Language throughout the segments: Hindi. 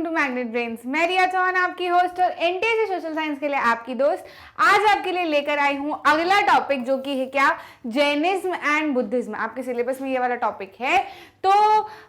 To magnet brains. मैं रिया चौहान आपकी होस्ट और एनटीएससी सोशल साइंस के लिए आपकी दोस्त आज आपके लिए लेकर आई हूँ अगला टॉपिक, जो कि है क्या, जैनिज्म एंड बुद्धिज्म। आपके सिलेबस में ये वाला टॉपिक है। तो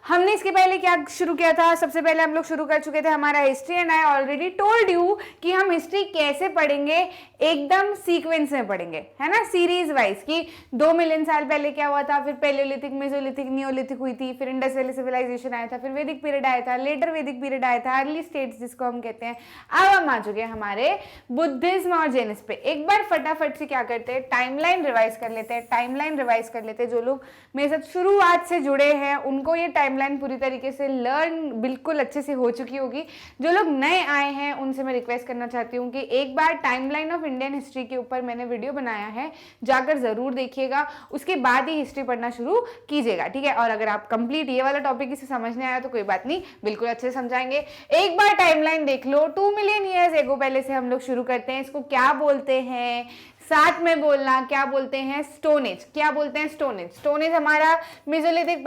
हमने इसके पहले क्या शुरू किया था? सबसे पहले हम लोग शुरू कर चुके थे हमारा history, and I already told you कि हम हिस्ट्री कैसे पढ़ेंगे, एकदम सीक्वेंस में पढ़ेंगे, है ना, सीरीज वाइज, कि 2 मिलियन साल पहले क्या हुआ था, फिर पैलियोलिथिक, मेसोलिथिक, नियोलिथिक हुई थी, फिर इंडस वैली सिविलाइजेशन आया था, फिर वैदिक पीरियड आया था, लेटर वैदिक पीरियड आया था, अर्ली स्टेट्स जिसको हम कहते हैं। अब हम आ चुके हैं हमारे बुद्धिज्म और जैनिज्म पे। एक बार फटाफट से क्या करते हैं, टाइमलाइन रिवाइज कर लेते हैं, टाइमलाइन रिवाइज कर लेते हैं। जो लोग मेरे साथ शुरुआत से जुड़े हैं उनको ये टाइमलाइन पूरी तरीके से लर्न बिल्कुल अच्छे से हो चुकी होगी। जो लोग नए आए हैं उनसे मैं रिक्वेस्ट करना चाहती हूँ कि एक बार टाइमलाइन ऑफ इंडियन हिस्ट्री के ऊपर मैंने वीडियो बनाया है, जाकर जरूर देखिएगा, उसके बाद ही हिस्ट्री पढ़ना शुरू कीजिएगा, ठीक है। और अगर आप कंप्लीट ये वाला टॉपिक इसे समझने आया तो कोई बात नहीं, बिल्कुल अच्छे से समझाएंगे। एक बार टाइमलाइन देख लो, 2 मिलियन ईयर्स एगो पहले से हम लोग शुरू करते हैं। इसको क्या बोलते हैं, साथ में बोलना, क्या बोलते हैं, स्टोन एज। क्या बोलते हैं, स्टोन एज। स्टोन एज हमारा मेसोलिथिक,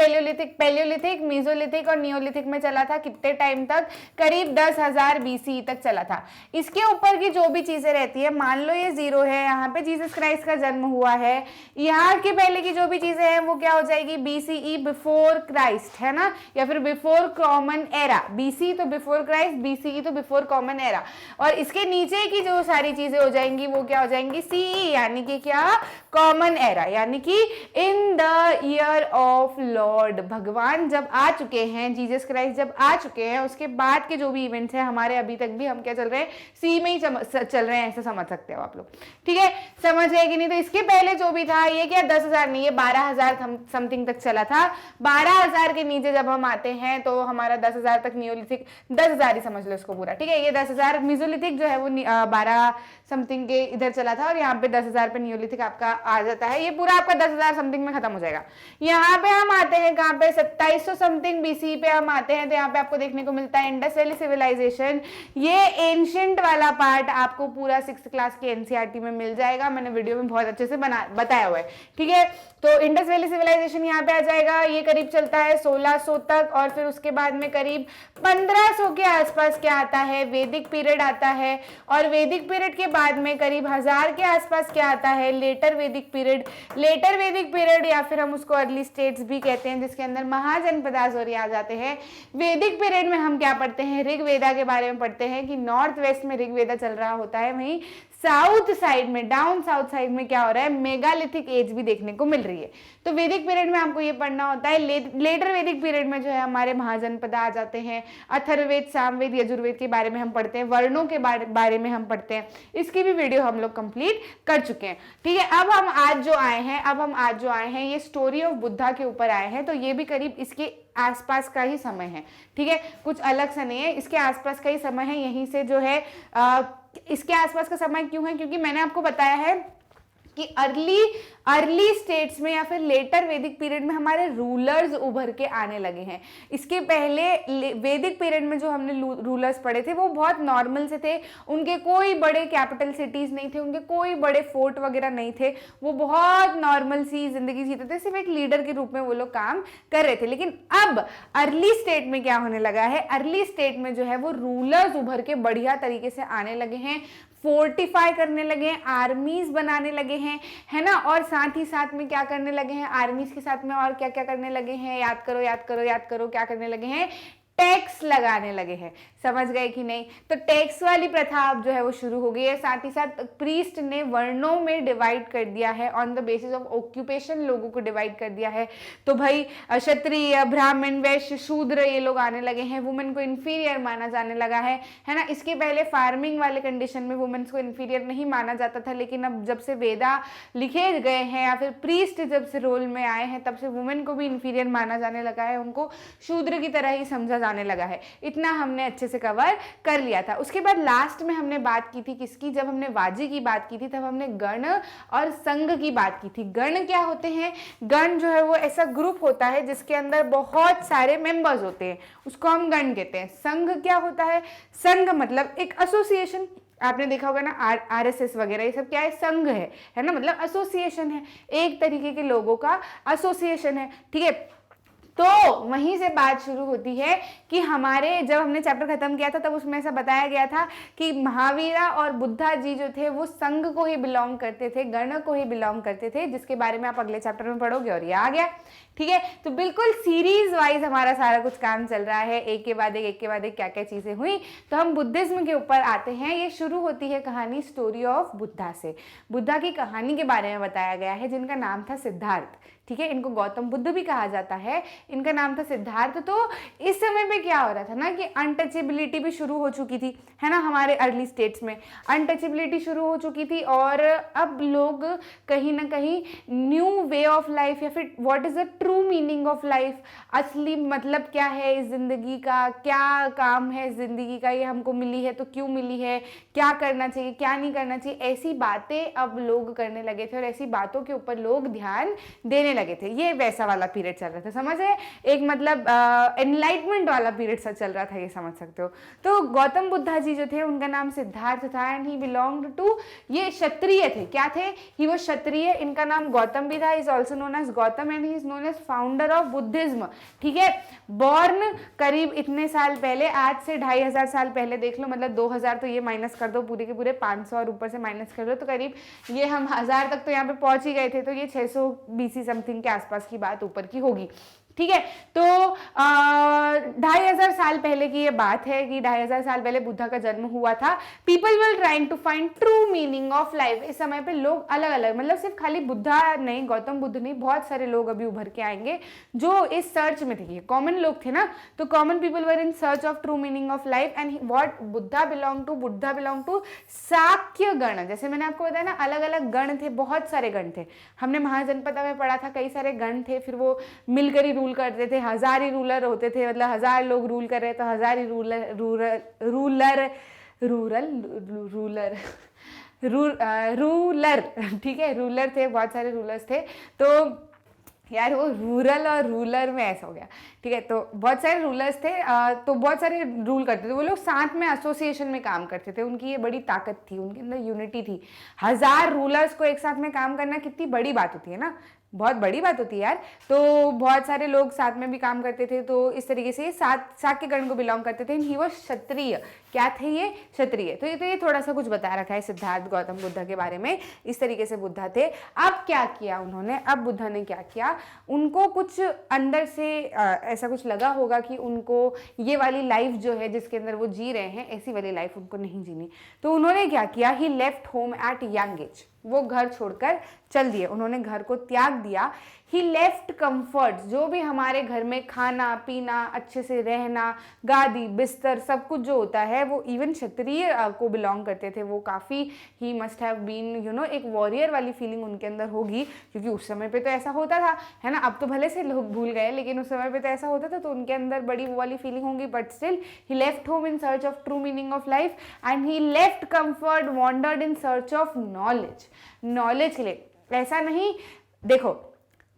पैलियोलिथिक, मेसोलिथिक और नियोलिथिक में चला था। कितने टाइम तक? करीब 10,000 BCE तक चला था। इसके ऊपर की जो भी चीजें रहती है, मान लो ये 0 है, यहाँ पे जीसस क्राइस्ट का जन्म हुआ है, यहाँ के पहले की जो भी चीजें हैं वो क्या हो जाएगी, BCE, बिफोर क्राइस्ट, है ना, या फिर बिफोर कॉमन एरा। BC तो बिफोर क्राइस्ट, BCE तो बिफोर कॉमन एरा, और इसके नीचे की जो सारी चीजें हो जाएंगी वो क्या हो जाएंगी, CE, यानी कि क्या, कॉमन एरा, यानी कि in the year of Lord. भगवान जब आ चुके हैं, जीसस क्राइस्ट जब आ चुके हैं, उसके बाद के जो भी इवेंट्स हैं हमारे, अभी तक भी हम क्या चल रहे हैं, सी में ही चल रहे हैं, ऐसा समझ सकते हो आप लोग, ठीक है। समझ गए कि नहीं? तो इसके पहले जो भी था ये क्या, 10,000 नहीं, ये 12,000 समथिंग तक चला था। 12,000 के नीचे जब हम आते हैं तो हमारा 10,000 तक नियोलिथिक, 10,000 ही समझ लो इसको पूरा, ठीक है। ये 10,000 मेसोलिथिक जो है वो 12 समथिंग के इधर चला था, और यहाँ पे 10,000 पे नियोलिथिक आपका आ जाता है। ये पूरा आपका 10,000 समथिंग में खत्म हो जाएगा। यहाँ पे हम आते हैं कहाँ पे, 2700 समथिंग BC पे हम आते हैं, तो यहाँ पे आपको देखने को मिलता है इंडस वैली सिविलाइजेशन। ये एंशिएंट वाला पार्ट आपको पूरा 6th क्लास के NCERT में मिल जाएगा, मैंने वीडियो में बहुत अच्छे से बताया हुआ है, ठीक है। तो इंडस वैली सिविलाइजेशन यहाँ पे आ जाएगा, ये करीब चलता है 1600 तक, और फिर उसके बाद में करीब 1500 के आसपास क्या आता है, वैदिक पीरियड आता है, और वैदिक पीरियड के बाद में करीब 1000 के आसपास क्या आता है, लेटर वैदिक पीरियड। लेटर वैदिक पीरियड या फिर हम उसको अर्ली स्टेट्स भी कहते हैं, जिसके अंदर महाजनपद सॉरी आ जाते हैं। वैदिक पीरियड में हम क्या पढ़ते हैं, ऋग्वेदा के बारे में पढ़ते हैं, कि नॉर्थ वेस्ट में ऋग्वेदा चल रहा होता है, वहीं साउथ साइड में, डाउन साउथ साइड में क्या हो रहा है, मेगालिथिक एज भी देखने को मिल रही है। तो वैदिक पीरियड में आपको ये पढ़ना होता है। लेटर वैदिक पीरियड में जो है हमारे महाजनपद आ जाते हैं। अथर्ववेद, सामवेद, यजुर्वेद के बारे में हम पढ़ते हैं, वर्णों के बारे में हम पढ़ते हैं। इसकी भी वीडियो हम लोग कंप्लीट कर चुके हैं, ठीक है। अब हम आज जो आए हैं ये स्टोरी ऑफ बुद्धा के ऊपर आए हैं, तो ये भी करीब इसके आसपास का ही समय है, ठीक है, कुछ अलग सा नहीं है, इसके आसपास का ही समय है। यहीं से जो है इसके आसपास का समय क्यों है, क्योंकि मैंने आपको बताया है कि अर्ली स्टेट्स में या फिर लेटर वैदिक पीरियड में हमारे रूलर्स उभर के आने लगे हैं। इसके पहले वैदिक पीरियड में जो हमने रूलर्स पढ़े थे वो बहुत नॉर्मल से थे, उनके कोई बड़े कैपिटल सिटीज नहीं थे, उनके कोई बड़े फोर्ट वगैरह नहीं थे, वो बहुत नॉर्मल सी जिंदगी जीते थे, सिर्फ एक लीडर के रूप में वो लोग काम कर रहे थे। लेकिन अब अर्ली स्टेट में क्या होने लगा है, अर्ली स्टेट में जो है वो रूलर्स उभर के बढ़िया तरीके से आने लगे हैं, फोर्टिफाई करने लगे हैं, आर्मीज बनाने लगे हैं, है ना, और साथ ही साथ में क्या करने लगे हैं, आर्मीज के साथ में और क्या क्या करने लगे हैं, याद करो, क्या करने लगे हैं, टैक्स लगाने लगे हैं। समझ गए कि नहीं? तो टैक्स वाली प्रथा अब जो है वो शुरू हो गई है। साथ ही साथ प्रीस्ट ने वर्णों में डिवाइड कर दिया है, on the basis of occupation लोगों को डिवाइड कर दिया है। तो भाई क्षत्रिय, ब्राह्मण, वैश्य, शूद्र ये लोग आने लगे हैं, वुमेन को इन्फीरियर माना जाने लगा है ना। इसके पहले फार्मिंग वाले कंडीशन में वुमेन्स को इन्फीरियर नहीं माना जाता था, लेकिन अब जब से वेदा लिखे गए हैं या फिर प्रीस्ट जब से रोल में आए हैं तब से वुमेन को भी इन्फीरियर माना जाने लगा है, उनको शूद्र की तरह ही समझा जाने लगा है। इतना हमने अच्छे से कवर कर लिया था। उसके बाद लास्ट में हमने बात की थी किसकी, जब हमने वाजी की बात की थी तब हमने गण और संघ की बात की थी। गण क्या होते हैं? गण जो है वो ऐसा ग्रुप होता है जिसके अंदर बहुत सारे मेंबर्स होते हैं, उसको हम गण कहते हैं। संघ क्या होता है? संघ मतलब एक एसोसिएशन, आपने देखा होगा ना RSS वगैरह, ये सब क्या है? संघ है ना, मतलब एसोसिएशन है, एक तरीके के लोगों का एसोसिएशन है, ठीक है। तो वहीं से बात शुरू होती है कि हमारे, जब हमने चैप्टर खत्म किया था तब उसमें ऐसा बताया गया था कि महावीरा और बुद्धा जी जो थे वो संघ को ही बिलोंग करते थे, गण को ही बिलोंग करते थे, जिसके बारे में आप अगले चैप्टर में पढ़ोगे और ये आ गया। ठीक है, तो बिल्कुल सीरीज वाइज हमारा सारा कुछ काम चल रहा है, एक के बाद एक क्या क्या चीजें हुई। तो हम बुद्धिज्म के ऊपर आते हैं। ये शुरू होती है कहानी स्टोरी ऑफ बुद्धा से। बुद्धा की कहानी के बारे में बताया गया है, जिनका नाम था सिद्धार्थ। ठीक है, इनको गौतम बुद्ध भी कहा जाता है, इनका नाम था सिद्धार्थ। तो इस समय पे क्या हो रहा था ना कि अनटचेबिलिटी भी शुरू हो चुकी थी, है ना, हमारे अर्ली स्टेट्स में अनटचेबिलिटी शुरू हो चुकी थी। और अब लोग कहीं ना कहीं न्यू वे ऑफ लाइफ, या फिर what is the true meaning of life, असली मतलब क्या है इस जिंदगी का, क्या काम है इस जिंदगी का, ये हमको मिली है तो क्यों मिली है, क्या करना चाहिए क्या नहीं करना चाहिए, ऐसी बातें अब लोग करने लगे थे और ऐसी बातों के ऊपर लोग ध्यान देने लगे थे। ये वैसा वाला पीरियड चल रहा था, समझ रहे, एक मतलब एनलाइटमेंट वाला पीरियड सा चल रहा था, ये समझ सकते हो। तो गौतम बुद्धा जी जो थे उनका नाम सिद्धार्थ था एंड ही बिलोंग्ड टू, ये क्षत्रिय थे। क्या थे? ही वो क्षत्रिय, इनका नाम गौतम भी था, is also known as Gautam and he is known as founder of Buddhism. ठीक है, बॉर्न करीब इतने साल पहले, आज से 2500 साल पहले देख लो, मतलब 2000 तो ये माइनस कर दो, पूरे के पूरे 500 और ऊपर से माइनस कर दो, तो करीब ये हम 1000 तक तो यहाँ पे पहुंच ही गए थे। तो ये 600 BC समथिंग के आसपास की बात ऊपर की होगी। ठीक है, तो 2500 साल पहले की ये बात है कि 2500 साल पहले बुद्धा का जन्म हुआ था। People were trying to find true meaning of life. इस समय पे लोग अलग अलग, मतलब सिर्फ खाली बुद्धा नहीं, गौतम बुद्ध नहीं, बहुत सारे लोग अभी उभर के आएंगे जो इस सर्च में थे। कॉमन लोग थे ना, तो common people were in search of true meaning of life and what Buddha belong to Shakya gana. जैसे मैंने आपको बताया ना, अलग अलग गण थे, बहुत सारे गण थे। हमने महाजनपदा में पढ़ा था, कई सारे गण थे, फिर वो मिलकर ही रूल करते थे, 1000 ही रूलर होते थे, मतलब 1000 लोग रूल कर रहे तो 1000 ही रूलर ठीक है, रूलर थे, बहुत सारे रूलर्स थे। तो यार वो रूरल और रूलर में ऐसा हो गया। ठीक है, तो बहुत सारे रूलर्स थे, तो बहुत सारे रूल करते थे वो लोग, साथ में एसोसिएशन में काम करते थे, उनकी ये बड़ी ताकत थी, उनके अंदर यूनिटी थी। 1000 रूलर्स को एक साथ में काम करना कितनी बड़ी बात होती है ना, बहुत बड़ी बात होती है यार। तो बहुत सारे लोग साथ में भी काम करते थे, तो इस तरीके से शाक्य गण को बिलोंग करते थे। ही वो क्षत्रिय, क्या थे ये? क्षत्रिय। तो ये थोड़ा सा कुछ बता रखा है सिद्धार्थ गौतम बुद्ध के बारे में, इस तरीके से बुद्धा थे। अब क्या किया उन्होंने, अब बुद्धा ने क्या किया, उनको कुछ अंदर से ऐसा कुछ लगा होगा कि उनको ये वाली लाइफ जो है जिसके अंदर वो जी रहे हैं, ऐसी वाली लाइफ उनको नहीं जीनी। तो उन्होंने क्या किया, he left home at young age, वो घर छोड़कर चल दिए, उन्होंने घर को त्याग दिया। ही लेफ्ट कंफर्ट, जो भी हमारे घर में खाना पीना, अच्छे से रहना, गादी बिस्तर सब कुछ जो होता है, वो इवन क्षत्रिय को बिलोंग करते थे। वो काफ़ी ही must have been you know, एक वॉरियर वाली फीलिंग उनके अंदर होगी, क्योंकि उस समय पे तो ऐसा होता था, है ना। अब तो भले से लोग भूल गए, लेकिन उस समय पे तो ऐसा होता था, तो उनके अंदर बड़ी वो वाली फीलिंग होगी। But still he left home in search of true meaning of life and he left comfort, wandered in search of knowledge के लिए। ऐसा नहीं, देखो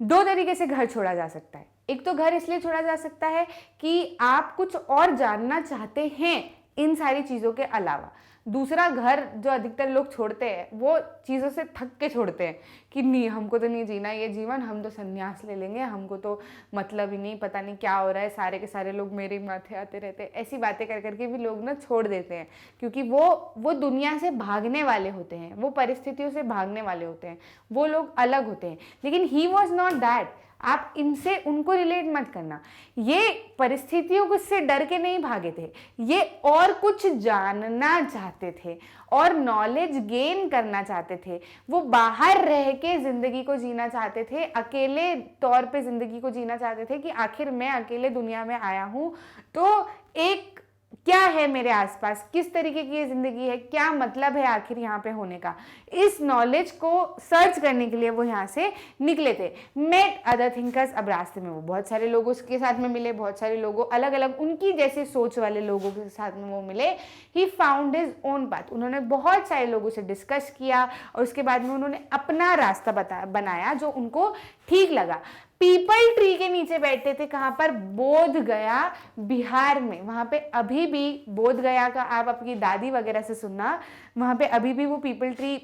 2 तरीके से घर छोड़ा जा सकता है। एक तो घर इसलिए छोड़ा जा सकता है कि आप कुछ और जानना चाहते हैं इन सारी चीज़ों के अलावा। दूसरा घर जो अधिकतर लोग छोड़ते हैं, वो चीज़ों से थक के छोड़ते हैं कि नहीं, हमको तो नहीं जीना ये जीवन, हम तो संन्यास ले लेंगे, हमको तो मतलब ही नहीं, पता नहीं क्या हो रहा है, सारे के सारे लोग मेरे माथे आते रहते हैं। ऐसी बातें कर करके भी लोग ना छोड़ देते हैं, क्योंकि वो दुनिया से भागने वाले होते हैं, वो परिस्थितियों से भागने वाले होते हैं, वो लोग अलग होते हैं। लेकिन ही वॉज नॉट दैट। आप इनसे उनको रिलेट मत करना। ये परिस्थितियों से डर के नहीं भागे थे, ये और कुछ जानना चाहते थे और नॉलेज गेन करना चाहते थे। वो बाहर रह के जिंदगी को जीना चाहते थे, अकेले तौर पे जिंदगी को जीना चाहते थे कि आखिर मैं अकेले दुनिया में आया हूँ, तो एक क्या है मेरे आसपास, किस तरीके की ये जिंदगी है, क्या मतलब है आखिर यहाँ पे होने का। इस नॉलेज को सर्च करने के लिए वो यहाँ से निकले थे। मेट अदर थिंकर्स, अब रास्ते में वो बहुत सारे लोगों के साथ में मिले, बहुत सारे लोगों, अलग अलग उनकी जैसे सोच वाले लोगों के साथ में वो मिले। He found his own path, उन्होंने बहुत सारे लोगों से डिस्कस किया और उसके बाद में उन्होंने अपना रास्ता बनाया जो उनको ठीक लगा। पीपल ट्री के नीचे बैठते थे, कहाँ पर? बोध गया, बिहार में। वहाँ पे अभी भी बोध गया का आप अपनी दादी वगैरह से सुनना, वहाँ पे अभी भी वो पीपल ट्री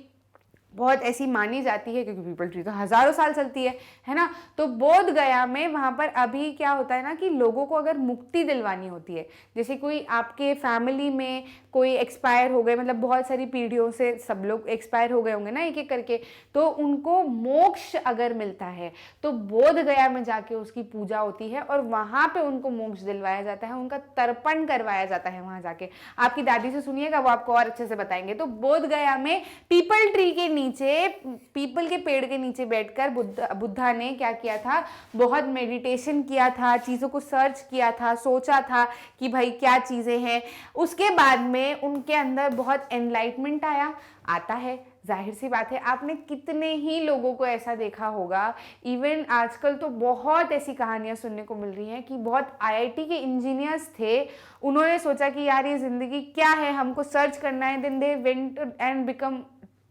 बहुत ऐसी मानी जाती है, क्योंकि पीपल ट्री तो हजारों साल चलती है ना। तो बोध गया में वहाँ पर अभी क्या होता है ना कि लोगों को अगर मुक्ति दिलवानी होती है, जैसे कोई आपके फैमिली में कोई एक्सपायर हो गए, मतलब बहुत सारी पीढ़ियों से सब लोग एक्सपायर हो गए होंगे ना एक एक करके, तो उनको मोक्ष अगर मिलता है तो बोध गया में जाके उसकी पूजा होती है और वहाँ पे उनको मोक्ष दिलवाया जाता है, उनका तर्पण करवाया जाता है वहाँ जाके। आपकी दादी से सुनिएगा, वो आपको और अच्छे से बताएंगे। तो बोध गया में पीपल ट्री के नीचे, पीपल के पेड़ के नीचे बैठकर बुद्धा ने क्या किया था, बहुत मेडिटेशन किया था, चीज़ों को सर्च किया था, सोचा था कि भाई क्या चीज़ें हैं। उसके बाद में उनके अंदर बहुत एनलाइटमेंट आता है। जाहिर सी बात है, आपने कितने ही लोगों को ऐसा देखा होगा, इवन आजकल तो बहुत ऐसी कहानियां सुनने को मिल रही हैं कि बहुत आईआईटी के इंजीनियर्स थे, उन्होंने सोचा कि यार ये ज़िंदगी क्या है, हमको सर्च करना है, then they went and become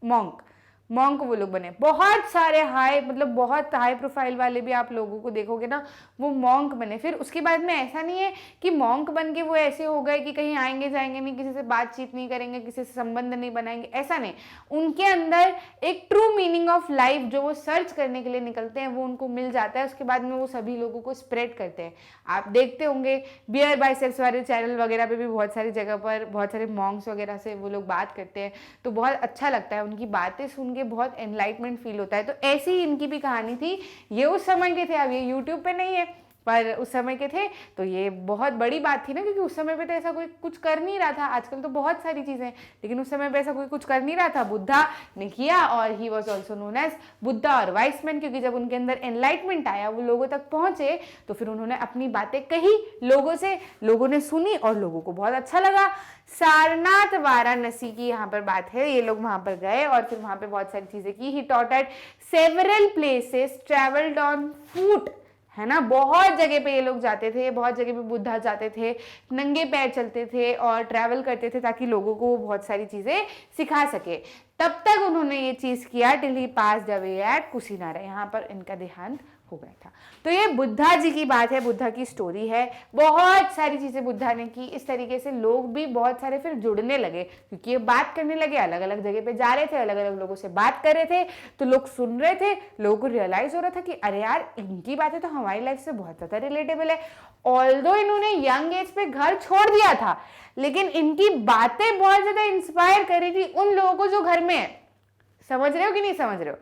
monk वो लोग बने। बहुत सारे मतलब बहुत हाई प्रोफाइल वाले भी आप लोगों को देखोगे ना, वो मॉन्क बने। फिर उसके बाद में ऐसा नहीं है कि मॉन्क बन के वो ऐसे हो गए कि कहीं आएंगे जाएंगे नहीं, किसी से बातचीत नहीं करेंगे, किसी से संबंध नहीं बनाएंगे, ऐसा नहीं। उनके अंदर एक ट्रू मीनिंग ऑफ लाइफ जो वो सर्च करने के लिए निकलते हैं वो उनको मिल जाता है। उसके बाद में वो सभी लोगों को स्प्रेड करते हैं। आप देखते होंगे बियर बाइसेप्स वाले चैनल वगैरह पे भी बहुत सारी जगह पर बहुत सारे मॉन्क्स वगैरह से वो लोग बात करते हैं, तो बहुत अच्छा लगता है, उनकी बातें सुन के बहुत एनलाइटमेंट फील होता है। तो ऐसी ही इनकी भी कहानी थी। ये उस समय के थे, अब ये यूट्यूब पे नहीं है, पर उस समय के थे, तो ये बहुत बड़ी बात थी ना, क्योंकि उस समय पे तो ऐसा कोई कुछ कर नहीं रहा था। आजकल तो बहुत सारी चीज़ें हैं, लेकिन उस समय पे ऐसा कोई कुछ कर नहीं रहा था, बुद्धा ने किया। और he was also known as Buddha और वाइस मैन, क्योंकि जब उनके अंदर एनलाइटमेंट आया, वो लोगों तक पहुंचे, तो फिर उन्होंने अपनी बातें कही लोगों से, लोगों ने सुनी और लोगों को बहुत अच्छा लगा। सारनाथ वाराणसी की यहाँ पर बात है, ये लोग वहाँ पर गए और फिर वहाँ पे बहुत सारी चीज़ें की। He taught at several places, travelled on foot, है ना, बहुत जगह पे ये लोग जाते थे, बहुत जगह पे बुद्धा जाते थे, नंगे पैर चलते थे और ट्रैवल करते थे ताकि लोगों को बहुत सारी चीज़ें सिखा सके। तब तक उन्होंने ये चीज़ किया till he passed away at Kushinara, यहाँ पर इनका देहांत हो गया था। तो ये बुद्धा जी की बात है, बुद्धा की स्टोरी है। बहुत सारी चीज़ें बुद्धा ने की, इस तरीके से लोग भी बहुत सारे फिर जुड़ने लगे, क्योंकि ये बात करने लगे, अलग अलग जगह पे जा रहे थे, अलग अलग लोगों से बात कर रहे थे, तो लोग सुन रहे थे, लोगों को रियलाइज हो रहा था कि अरे यार इनकी बातें तो हमारी लाइफ से बहुत ज़्यादा रिलेटेबल है। ऑल्दो इन्होंने यंग एज पे घर छोड़ दिया था, लेकिन इनकी बातें बहुत ज़्यादा इंस्पायर कर रही थी उन लोगों को जो घर में है। समझ रहे हो कि नहीं समझ रहे हो?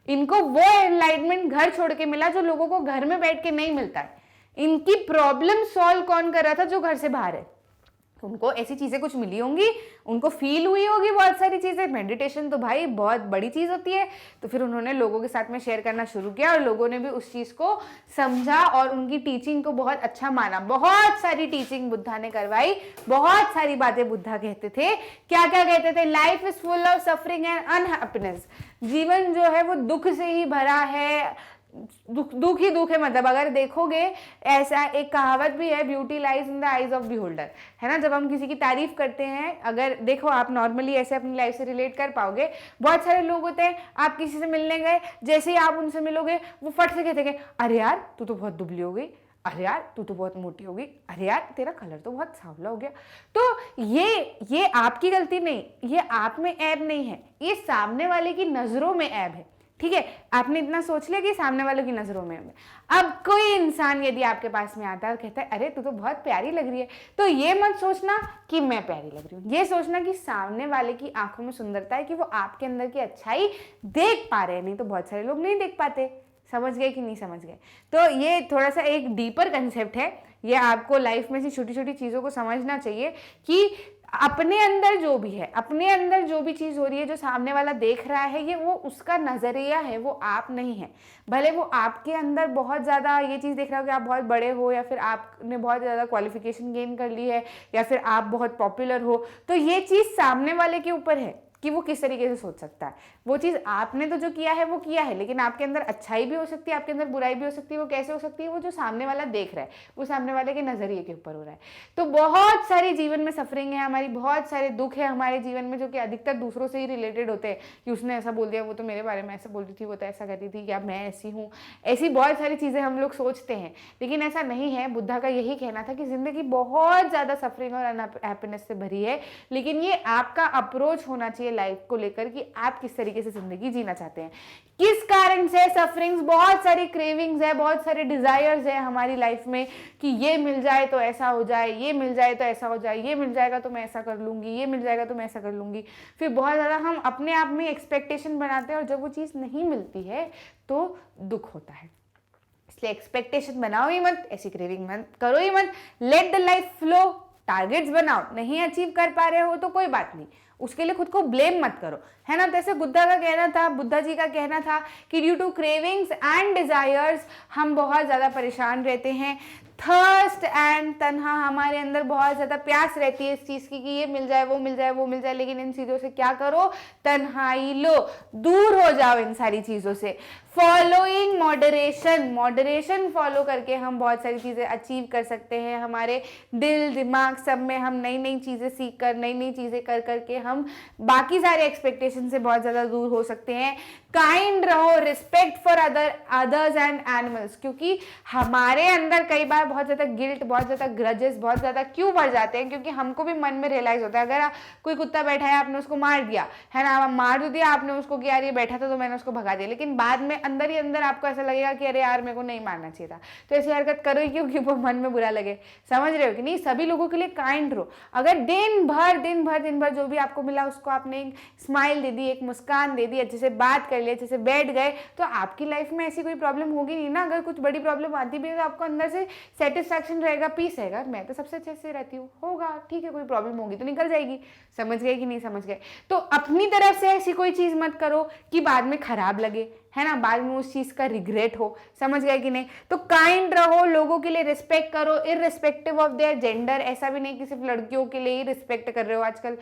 इनको वो एनलाइटमेंट घर छोड़ के मिला जो लोगों को घर में बैठ के नहीं मिलता है। इनकी प्रॉब्लम सॉल्व कौन कर रहा था? जो घर से बाहर है। उनको ऐसी चीजें कुछ मिली होंगी, उनको फील हुई होगी बहुत सारी चीजें। मेडिटेशन तो भाई बहुत बड़ी चीज होती है। तो फिर उन्होंने लोगों के साथ में शेयर करना शुरू किया और लोगों ने भी उस चीज को समझा और उनकी टीचिंग को बहुत अच्छा माना। बहुत सारी टीचिंग बुद्धा ने करवाई, बहुत सारी बातें बुद्धा कहते थे। क्या क्या कहते थे? Life is full of suffering and unhappiness. जीवन जो है वो दुख से ही भरा है, दुख ही दुख है। मतलब अगर देखोगे, ऐसा एक कहावत भी है, beauty lies in the eyes of beholder, है ना। जब हम किसी की तारीफ करते हैं, अगर देखो आप नॉर्मली ऐसे अपनी लाइफ से रिलेट कर पाओगे, बहुत सारे लोग होते हैं, आप किसी से मिलने गए, जैसे ही आप उनसे मिलोगे वो फट से कहते हैं अरे यार तू तो बहुत दुबली हो गई, अरे यार तू तो बहुत मोटी हो गई, अरे यार तेरा कलर तो बहुत सांवला हो गया। तो ये आपकी गलती नहीं, ये आप में ऐब नहीं है, ये सामने वाले की नजरों में ऐब है। ठीक है, आपने इतना सोच लिया कि सामने वालों की नजरों में है। अब कोई इंसान यदि आपके पास में आता है और कहता है अरे तू तो बहुत प्यारी लग रही है, तो ये मत सोचना कि मैं प्यारी लग रही हूँ, ये सोचना कि सामने वाले की आंखों में सुंदरता है, कि वो आपके अंदर की अच्छाई देख पा रहे हैं। नहीं तो बहुत सारे लोग नहीं देख पाते। समझ गए कि नहीं समझ गए? तो ये थोड़ा सा एक डीपर कंसेप्ट है। ये आपको लाइफ में से छोटी छोटी चीज़ों को समझना चाहिए कि अपने अंदर जो भी है, अपने अंदर जो भी चीज़ हो रही है, जो सामने वाला देख रहा है, ये वो उसका नज़रिया है, वो आप नहीं है। भले वो आपके अंदर बहुत ज़्यादा ये चीज़ देख रहा हो कि आप बहुत बड़े हो, या फिर आपने बहुत ज़्यादा क्वालिफिकेशन गेन कर ली है, या फिर आप बहुत पॉपुलर हो, तो ये चीज़ सामने वाले के ऊपर है कि वो किस तरीके से सोच सकता है। वो चीज़ आपने तो जो किया है वो किया है, लेकिन आपके अंदर अच्छाई भी हो सकती है, आपके अंदर बुराई भी हो सकती है। वो कैसे हो सकती है? वो जो सामने वाला देख रहा है, वो सामने वाले के नज़रिए के ऊपर हो रहा है। तो बहुत सारी जीवन में सफरिंग है हमारी, बहुत सारे दुख है हमारे जीवन में, जो कि अधिकतर दूसरों से ही रिलेटेड होते हैं, कि उसने ऐसा बोल दिया, वो तो मेरे बारे में ऐसा बोल रही थी, वो तो ऐसा कर रही थी, या मैं ऐसी हूँ। ऐसी बहुत सारी चीज़ें हम लोग सोचते हैं, लेकिन ऐसा नहीं है। बुद्धा का यही कहना था कि ज़िंदगी बहुत ज़्यादा सफरिंग और अनहैप्पीनेस से भरी है, लेकिन ये आपका अप्रोच होना चाहिए चाहिए लाइफ को लेकर कि आप किस तरीके से जिंदगी जीना चाहते हैं, किस कारण से सफरिंग्स, बहुत सारी क्रेविंग्स है, बहुत सारे डिजायर्स है हमारी लाइफ में कि ये मिल जाए तो ऐसा हो जाए, ये मिल जाए तो ऐसा हो जाए, ये मिल जाएगा तो मैं ऐसा कर लूंगी, ये मिल जाएगा तो मैं ऐसा कर लूंगी। फिर बहुत ज़्यादा हम अपने आप में एक्सपेक्टेशन बनाते हैं और जब वो चीज़ नहीं मिलती है तो दुख होता है। इसलिए एक्सपेक्टेशन बनाओ ही मत, ऐसी क्रेविंग मत करो ही मत, let the life flow. Targets बनाओ, नहीं अचीव कर पा रहे हो तो कोई बात नहीं, उसके लिए खुद को ब्लेम मत करो, है ना। जैसे बुद्धा जी का कहना था कि due to cravings and desires हम बहुत ज़्यादा परेशान रहते हैं। थर्स्ट एंड तन्हा, हमारे अंदर बहुत ज़्यादा प्यास रहती है इस चीज़ की कि ये मिल जाए, वो मिल जाए, वो मिल जाए, लेकिन इन चीज़ों से क्या करो, तन्हाई लो, दूर हो जाओ इन सारी चीज़ों से। फॉलोइंग मॉडरेशन, मॉडरेशन फॉलो करके हम बहुत सारी चीज़ें अचीव कर सकते हैं। हमारे दिल दिमाग सब में हम नई नई चीज़ें सीख कर, नई नई चीज़ें कर करके हम बाकी सारे एक्सपेक्टेशन से बहुत ज़्यादा दूर हो सकते हैं। काइंड रहो, respect for others and animals, क्योंकि हमारे अंदर कई बार बहुत ज़्यादा गिल्ट, बहुत ज़्यादा ग्रजेस बहुत ज़्यादा क्यों बढ़ जाते हैं, क्योंकि हमको भी मन में रियलाइज़ होता है, अगर कोई कुत्ता बैठा है आपने उसको मार दिया, है ना, मार तो दिया आपने उसको कि यार ये बैठा था तो मैंने उसको भगा दिया, लेकिन बाद में अंदर ही अंदर आपको ऐसा लगेगा कि अरे यार मेरे को नहीं मारना चाहिए था, तो ऐसी हरकत करो ही क्योंकि वो मन में बुरा लगे। समझ रहे हो कि नहीं। सभी लोगों के लिए काइंड रहो। अगर दिन भर जो भी आपको मिला उसको आपने एक स्माइल दे दी, एक मुस्कान दे दी, अच्छे से बात कर लिया, अच्छे से बैठ गए, तो आपकी लाइफ में ऐसी कोई प्रॉब्लम होगी नहीं ना। अगर कुछ बड़ी प्रॉब्लम आती भी है तो आपको अंदर से सेटिस्फैक्शन रहेगा, पीस रहेगा, मैं तो सबसे अच्छे से रहती हूँ, होगा ठीक है, कोई प्रॉब्लम होगी तो निकल जाएगी। समझ गए कि नहीं समझ गए। तो अपनी तरफ से ऐसी कोई चीज मत करो कि बाद में खराब लगे, है ना, बाद में उस चीज का रिग्रेट हो। समझ गए कि नहीं। तो काइंड रहो, लोगों के लिए रिस्पेक्ट करो, इररिस्पेक्टिव ऑफ देयर जेंडर। ऐसा भी नहीं कि सिर्फ लड़कियों के लिए ही रिस्पेक्ट कर रहे हो। आजकल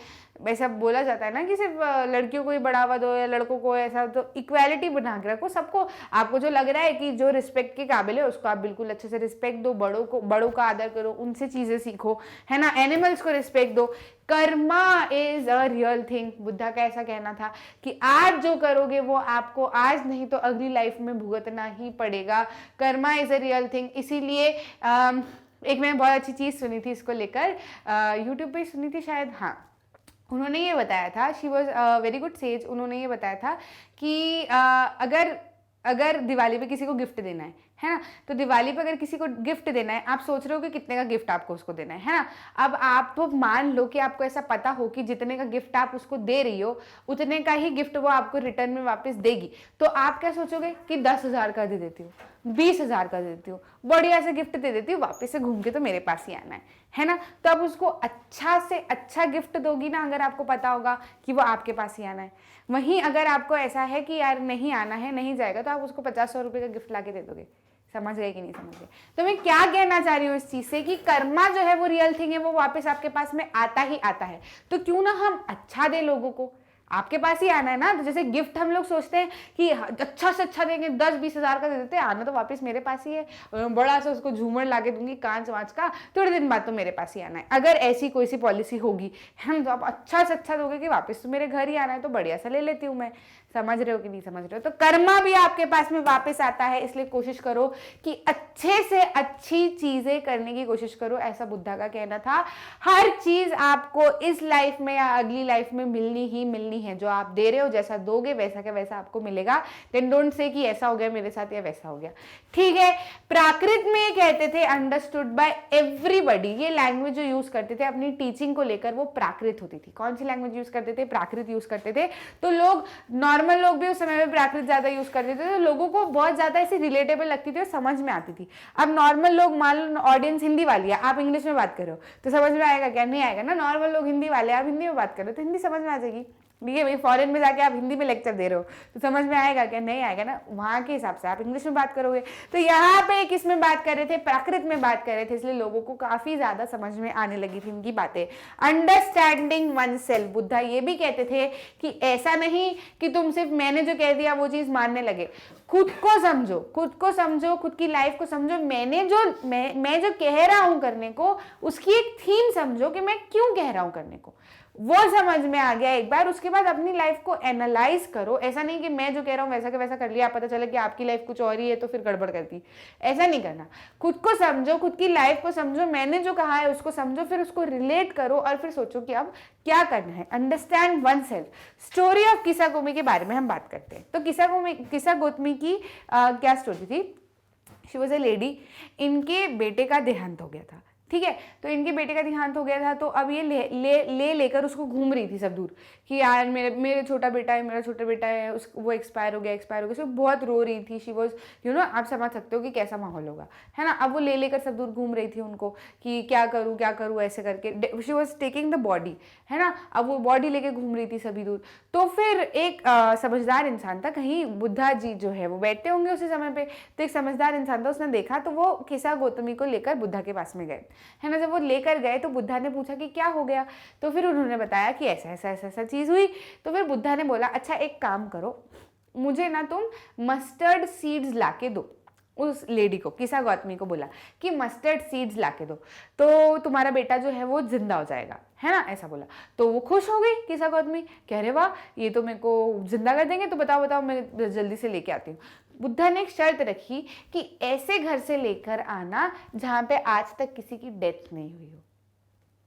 ऐसा बोला जाता है ना कि सिर्फ लड़कियों को ही बढ़ावा दो या लड़कों को, ऐसा तो इक्वालिटी बना के रखो सबको। आपको जो लग रहा है कि जो रिस्पेक्ट के काबिल है उसको आप बिल्कुल अच्छे से रिस्पेक्ट दो, बड़ों का आदर करो, उनसे चीजें सीखो, है ना, एनिमल्स को रिस्पेक्ट दो। Karma is a real thing. Buddha का ऐसा कहना था कि आज जो करोगे वो आपको आज नहीं तो अगली लाइफ में भुगतना ही पड़ेगा। Karma is a real thing. इसीलिए एक मैंने बहुत अच्छी चीज सुनी थी इसको लेकर, यूट्यूब पे सुनी थी शायद, हाँ, उन्होंने ये बताया था, she was very good says, उन्होंने ये बताया था कि अगर दिवाली पे किसी को गिफ्ट देना है ना, तो दिवाली पे अगर किसी को गिफ्ट देना है, आप सोच रहे हो कि कितने का गिफ्ट आपको उसको देना है ना। अब आप मान लो कि आपको ऐसा पता हो कि जितने का गिफ्ट आप उसको दे रही हो उतने का ही गिफ्ट वो आपको रिटर्न में वापस देगी, तो आप क्या सोचोगे कि 10,000 का दे देती हूँ, 20,000 का दे देती हूँ, बढ़िया से गिफ्ट दे देती हूँ, वापस से घूम के तो मेरे पास ही आना है ना। तो आप उसको अच्छा से अच्छा गिफ्ट दोगी ना, अगर आपको पता होगा कि वो आपके पास ही आना है। वहीं अगर आपको ऐसा है कि यार नहीं आना है, नहीं जाएगा, तो आप उसको 50-100 रुपये का गिफ्ट ला के दे दोगे। समझ गए कि नहीं समझ गए। तो मैं क्या कहना चाह रही हूँ इस चीज से कि कर्मा जो है वो रियल थिंग है, वो वापस आपके पास में आता ही आता है। तो क्यों ना हम अच्छा दे लोगों को, आपके पास ही आना है ना। तो जैसे गिफ्ट हम लोग सोचते हैं कि अच्छा से अच्छा देंगे, 10-20 हज़ार का दे देते हैं, आना तो वापस मेरे पास ही है, बड़ा सा उसको झूमर लाके दूंगी कांच वाँच का, थोड़े दिन बाद तो मेरे पास ही आना है। अगर ऐसी कोई सी पॉलिसी होगी हम, तो आप अच्छा से अच्छा दोगे कि वापस तो मेरे घर ही आना है, तो बढ़िया सा ले लेती हूँ मैं। समझ रहे हो कि नहीं समझ रहे हो। तो कर्मा भी आपके पास में वापस आता है, इसलिए कोशिश करो कि अच्छे से अच्छी चीजें करने की कोशिश करो। ऐसा बुद्धा का कहना था। हर चीज आपको इस लाइफ में या अगली लाइफ में मिलनी ही मिलनी है। जो आप दे रहे हो, जैसा दोगे वैसा का वैसा आपको मिलेगा। देन डोंट से कि ऐसा हो गया मेरे साथ या वैसा हो गया, ठीक है। प्राकृत में कहते थे अंडरस्टूड बाय एवरीबडी। ये लैंग्वेज जो यूज करते थे अपनी टीचिंग को लेकर वो प्राकृत होती थी। कौन सी लैंग्वेज यूज करते थे? प्राकृत यूज करते थे। तो लोग, नॉर्मल लोग भी उस समय में प्राकृत ज्यादा यूज करते थे, तो लोगों को बहुत ज्यादा ऐसी रिलेटेबल लगती थी और समझ में आती थी। अब नॉर्मल लोग, मान लो ऑडियंस हिंदी वाली है, आप इंग्लिश में बात करो तो समझ में आएगा क्या? नहीं आएगा ना। नॉर्मल लोग हिंदी वाले, आप हिंदी में बात करो तो हिंदी समझ में आ जाएगी। ठीक है भाई, फॉरेन में जाके आप हिंदी में लेक्चर दे रहे हो तो समझ में आएगा क्या? नहीं आएगा ना। वहां के हिसाब से आप इंग्लिश में बात करोगे। तो यहाँ पे किस में बात कर रहे थे? प्राकृत में बात कर रहे थे, इसलिए लोगों को काफी ज्यादा समझ में आने लगी थी इनकी बातें। Understanding one self. बुद्धा ये भी कहते थे कि ऐसा नहीं कि तुम सिर्फ मैंने जो कह दिया वो चीज मानने लगे। खुद को समझो, खुद को समझो, खुद की लाइफ को समझो। मैं जो कह रहा हूं करने को, उसकी एक थीम समझो कि मैं क्यों कह रहा हूं करने को। वो समझ में आ गया एक बार, उसके बाद अपनी लाइफ को एनालाइज करो। ऐसा नहीं कि मैं जो कह रहा हूँ वैसा का वैसा कर लिया, पता चला कि आपकी लाइफ कुछ और ही है तो फिर गड़बड़ करती, ऐसा नहीं करना। खुद को समझो, खुद की लाइफ को समझो, मैंने जो कहा है उसको समझो, फिर उसको रिलेट करो और फिर सोचो कि अब क्या करना है। Understand one self. Story of किसा गोमी के बारे में हम बात करते हैं। तो किसा गोतमी की क्या स्टोरी थी? शी वॉज अ लेडी, इनके बेटे का देहांत हो गया था, ठीक है। तो इनके बेटे का देहांत हो गया था, तो अब ये लेकर उसको घूम रही थी सब दूर कि यार मेरे छोटा बेटा है, मेरा छोटा बेटा है, वो एक्सपायर हो गया, उसको बहुत रो रही थी। शी वॉज आप समझ सकते हो कि कैसा माहौल होगा, है ना। अब वो लेकर सब दूर घूम रही थी उनको कि क्या करूँ ऐसे करके। She was taking the body, है ना। अब वो बॉडी लेके घूम रही थी सभी दूर। तो फिर एक समझदार इंसान था, कहीं बुद्धा जी जो है वो बैठते होंगे उसी समय पे, तो एक समझदार इंसान था, उसने देखा तो वो किसा गौतमी को लेकर बुद्धा के पास में गए, है ना। जब वो लेकर गए तो बुद्धा ने पूछा कि क्या हो गया, तो फिर उन्होंने बताया कि ऐसा ऐसा ऐसा ऐसा चीज़ हुई। तो फिर बुद्धा ने बोला अच्छा एक काम करो, मुझे ना तुम मस्टर्ड सीड्स लाके दो। उस लेडी को, किसा गौतमी को बोला कि मस्टर्ड सीड्स लाके दो तो तुम्हारा बेटा जो है वो जिंदा हो जाएगा, है ना, ऐसा बोला। तो वो खुश हो गई किसा गौतमी, कह रहे वाह ये तो मेरे को जिंदा कर देंगे, तो बताओ मैं जल्दी से लेके आती हूँ। बुद्धा ने एक शर्त रखी कि ऐसे घर से लेकर आना जहाँ पे आज तक किसी की डेथ नहीं हुई हो।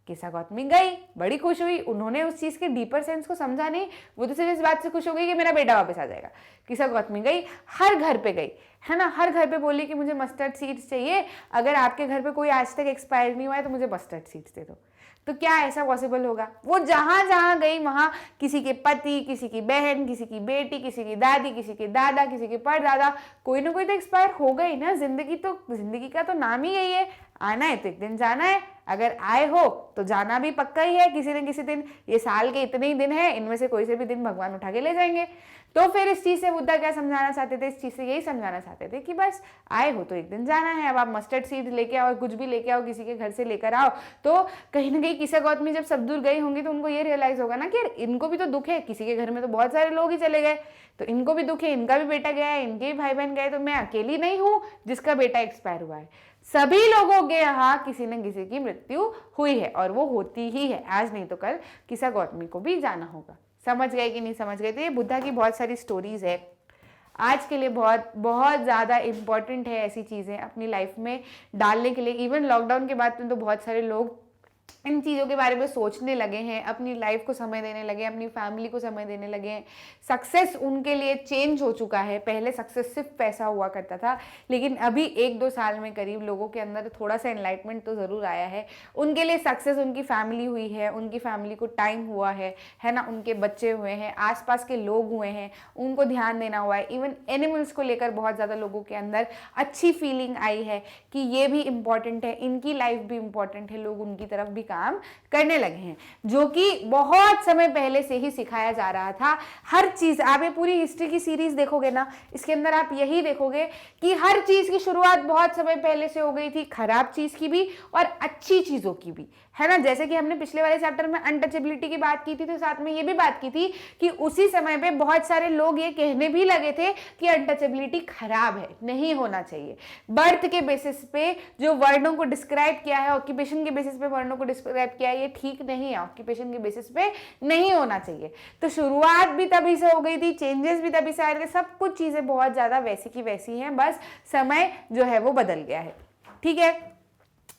किसा गौतमी गई, बड़ी खुश हुई, उन्होंने उस चीज़ के डीपर सेंस को समझा नहीं, वो तो सिर्फ इस बात से खुश हो गई कि मेरा बेटा वापस आ जाएगा। किसा गौतमी गई, हर घर पे गई, है ना, हर घर पे बोली कि मुझे मस्टर्ड सीड्स चाहिए, अगर आपके घर पे कोई आज तक एक्सपायर नहीं हुआ है तो मुझे मस्टर्ड सीड्स दे दो। तो क्या ऐसा पॉसिबल होगा? वो जहां जहां गई वहां किसी के पति, किसी की बहन, किसी की बेटी, किसी की दादी, किसी के दादा, किसी के परदादा, कोई ना कोई तो एक्सपायर हो गई ना। जिंदगी का तो नाम ही यही है, आना है तो एक दिन जाना है, अगर आए हो तो जाना भी पक्का ही है किसी न किसी दिन। ये साल के इतने ही दिन है, इनमें से कोई से भी दिन भगवान उठा के ले जाएंगे। तो फिर इस चीज़ से बुद्धा क्या समझाना चाहते थे? इस चीज़ से यही समझाना चाहते थे कि बस आए हो तो एक दिन जाना है। अब आप मस्टर्ड सीड लेके आओ, कुछ भी लेके आओ, किसी के घर से लेकर आओ, तो कहीं ना कहीं किसा गौतमी जब सब दूर गई होंगी तो उनको ये रियलाइज होगा ना कि यार इनको भी तो दुख है, किसी के घर में तो बहुत सारे लोग ही चले गए, तो इनको भी दुख है, इनका भी बेटा गया है, इनके भी भाई बहन गए, तो मैं अकेली नहीं हूँ जिसका बेटा एक्सपायर हुआ है। सभी लोगों के यहाँ किसी न किसी की मृत्यु हुई है और वो होती ही है, आज नहीं तो कल किसा गौतमी को भी जाना होगा। समझ गए कि नहीं समझ गए? तो ये बुद्धा की बहुत सारी स्टोरीज है, आज के लिए बहुत बहुत ज़्यादा इम्पॉर्टेंट है ऐसी चीज़ें अपनी लाइफ में डालने के लिए। इवन लॉकडाउन के बाद तो बहुत सारे लोग इन चीज़ों के बारे में सोचने लगे हैं, अपनी लाइफ को समय देने लगे, अपनी फैमिली को समय देने लगे हैं। सक्सेस उनके लिए चेंज हो चुका है। पहले सक्सेस सिर्फ पैसा हुआ करता था, लेकिन अभी 1-2 साल में करीब लोगों के अंदर थोड़ा सा एनलाइटमेंट तो ज़रूर आया है। उनके लिए सक्सेस उनकी फैमिली हुई है, उनकी फैमिली को टाइम हुआ है ना, उनके बच्चे हुए हैं, आसपास के लोग हुए हैं, उनको ध्यान देना हुआ है। इवन एनिमल्स को लेकर बहुत ज़्यादा लोगों के अंदर अच्छी फीलिंग आई है कि ये भी इम्पॉर्टेंट है, इनकी लाइफ भी इम्पॉर्टेंट है, लोग उनकी तरफ भी काम करने लगे हैं, जो कि बहुत समय पहले से ही सिखाया जा रहा था। हर चीज, आप ये पूरी हिस्ट्री की सीरीज देखोगे ना, इसके अंदर आप यही देखोगे कि हर चीज की शुरुआत बहुत समय पहले से हो गई थी, खराब चीज की भी और अच्छी चीजों की भी, है ना। जैसे कि हमने पिछले वाले चैप्टर में अनटचेबिलिटी की बात की थी, तो साथ में ये भी बात की थी कि उसी समय पे बहुत सारे लोग ये कहने भी लगे थे कि अनटचेबिलिटी खराब है, नहीं होना चाहिए। बर्थ के बेसिस पे जो वर्णों को डिस्क्राइब किया है, ऑक्यूपेशन के बेसिस पे वर्णों को डिस्क्राइब किया है, ये ठीक नहीं है, ऑक्यूपेशन के बेसिस पे नहीं होना चाहिए। तो शुरुआत भी तभी से हो गई थी, चेंजेस भी तभी से आ रहे थे, सब कुछ चीजें बहुत ज्यादा वैसी की वैसी हैं, बस समय जो है वो बदल गया है, ठीक है।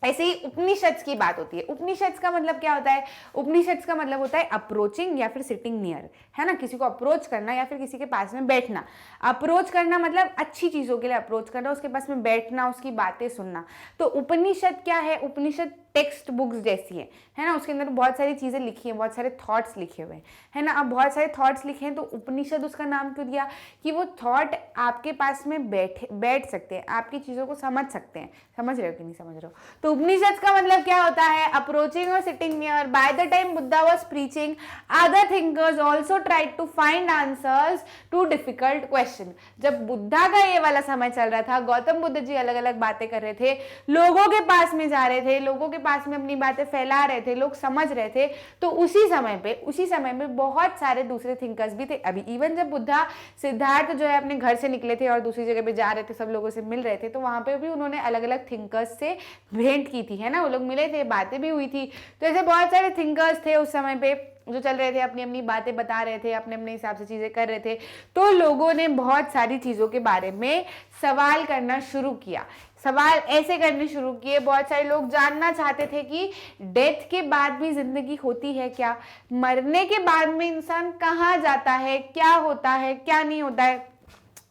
ऐसे ही उपनिषद की बात होती है। उपनिषद का मतलब क्या होता है? उपनिषद का मतलब होता है अप्रोचिंग या फिर सिटिंग नियर, है ना, किसी को अप्रोच करना या फिर किसी के पास में बैठना। अप्रोच करना मतलब अच्छी चीजों के लिए अप्रोच करना, उसके पास में बैठना, उसकी बातें सुनना। तो उपनिषद क्या है? उपनिषद टेक्स्ट बुक्स जैसी है ना, उसके अंदर बहुत सारी चीजें लिखी हैं, बहुत सारे थॉट्स लिखे हुए हैं, है ना। अब बहुत सारे थॉट्स लिखे हैं तो उपनिषद उसका नाम क्यों दिया? कि वो थॉट आपके पास में बैठ सकते हैं, आपकी चीजों को समझ सकते हैं। समझ रहे हो कि नहीं समझ रहे हो? तो उपनिषद का मतलब क्या होता है? अप्रोचिंग और sitting near. By the time Buddha was preaching, other thinkers also tried to find answers to difficult question. जब बुद्धा का ये वाला समय चल रहा था, गौतम बुद्ध जी अलग अलग बातें कर रहे थे, लोगों के पास में जा रहे थे, लोगों के पास में अपनी बातें फैला रहे थे, लोग समझ रहे थे, तो उसी समय पे बहुत सारे दूसरे थिंकर्स भी थे। अभी इवन जब बुद्धा सिद्धार्थ जो है अपने घर से निकले थे और दूसरी जगह पे जा रहे थे, सब लोगों से मिल रहे थे, तो वहां पे भी उन्होंने अलग अलग थिंकर्स से भेंट की थी, है ना, वो लोग मिले थे, बातें भी हुई थी। तो ऐसे बहुत सारे थिंकर्स थे उस समय पे जो चल रहे थे, अपनी अपनी बातें बता रहे थे, अपने अपने हिसाब से चीजें कर रहे थे। तो लोगों ने बहुत सारी चीजों के बारे में सवाल करना शुरू किया, सवाल ऐसे करने शुरू किए, बहुत सारे लोग जानना चाहते थे कि डेथ के बाद भी जिंदगी होती है क्या, मरने के बाद में इंसान कहाँ जाता है, क्या होता है, क्या नहीं होता है।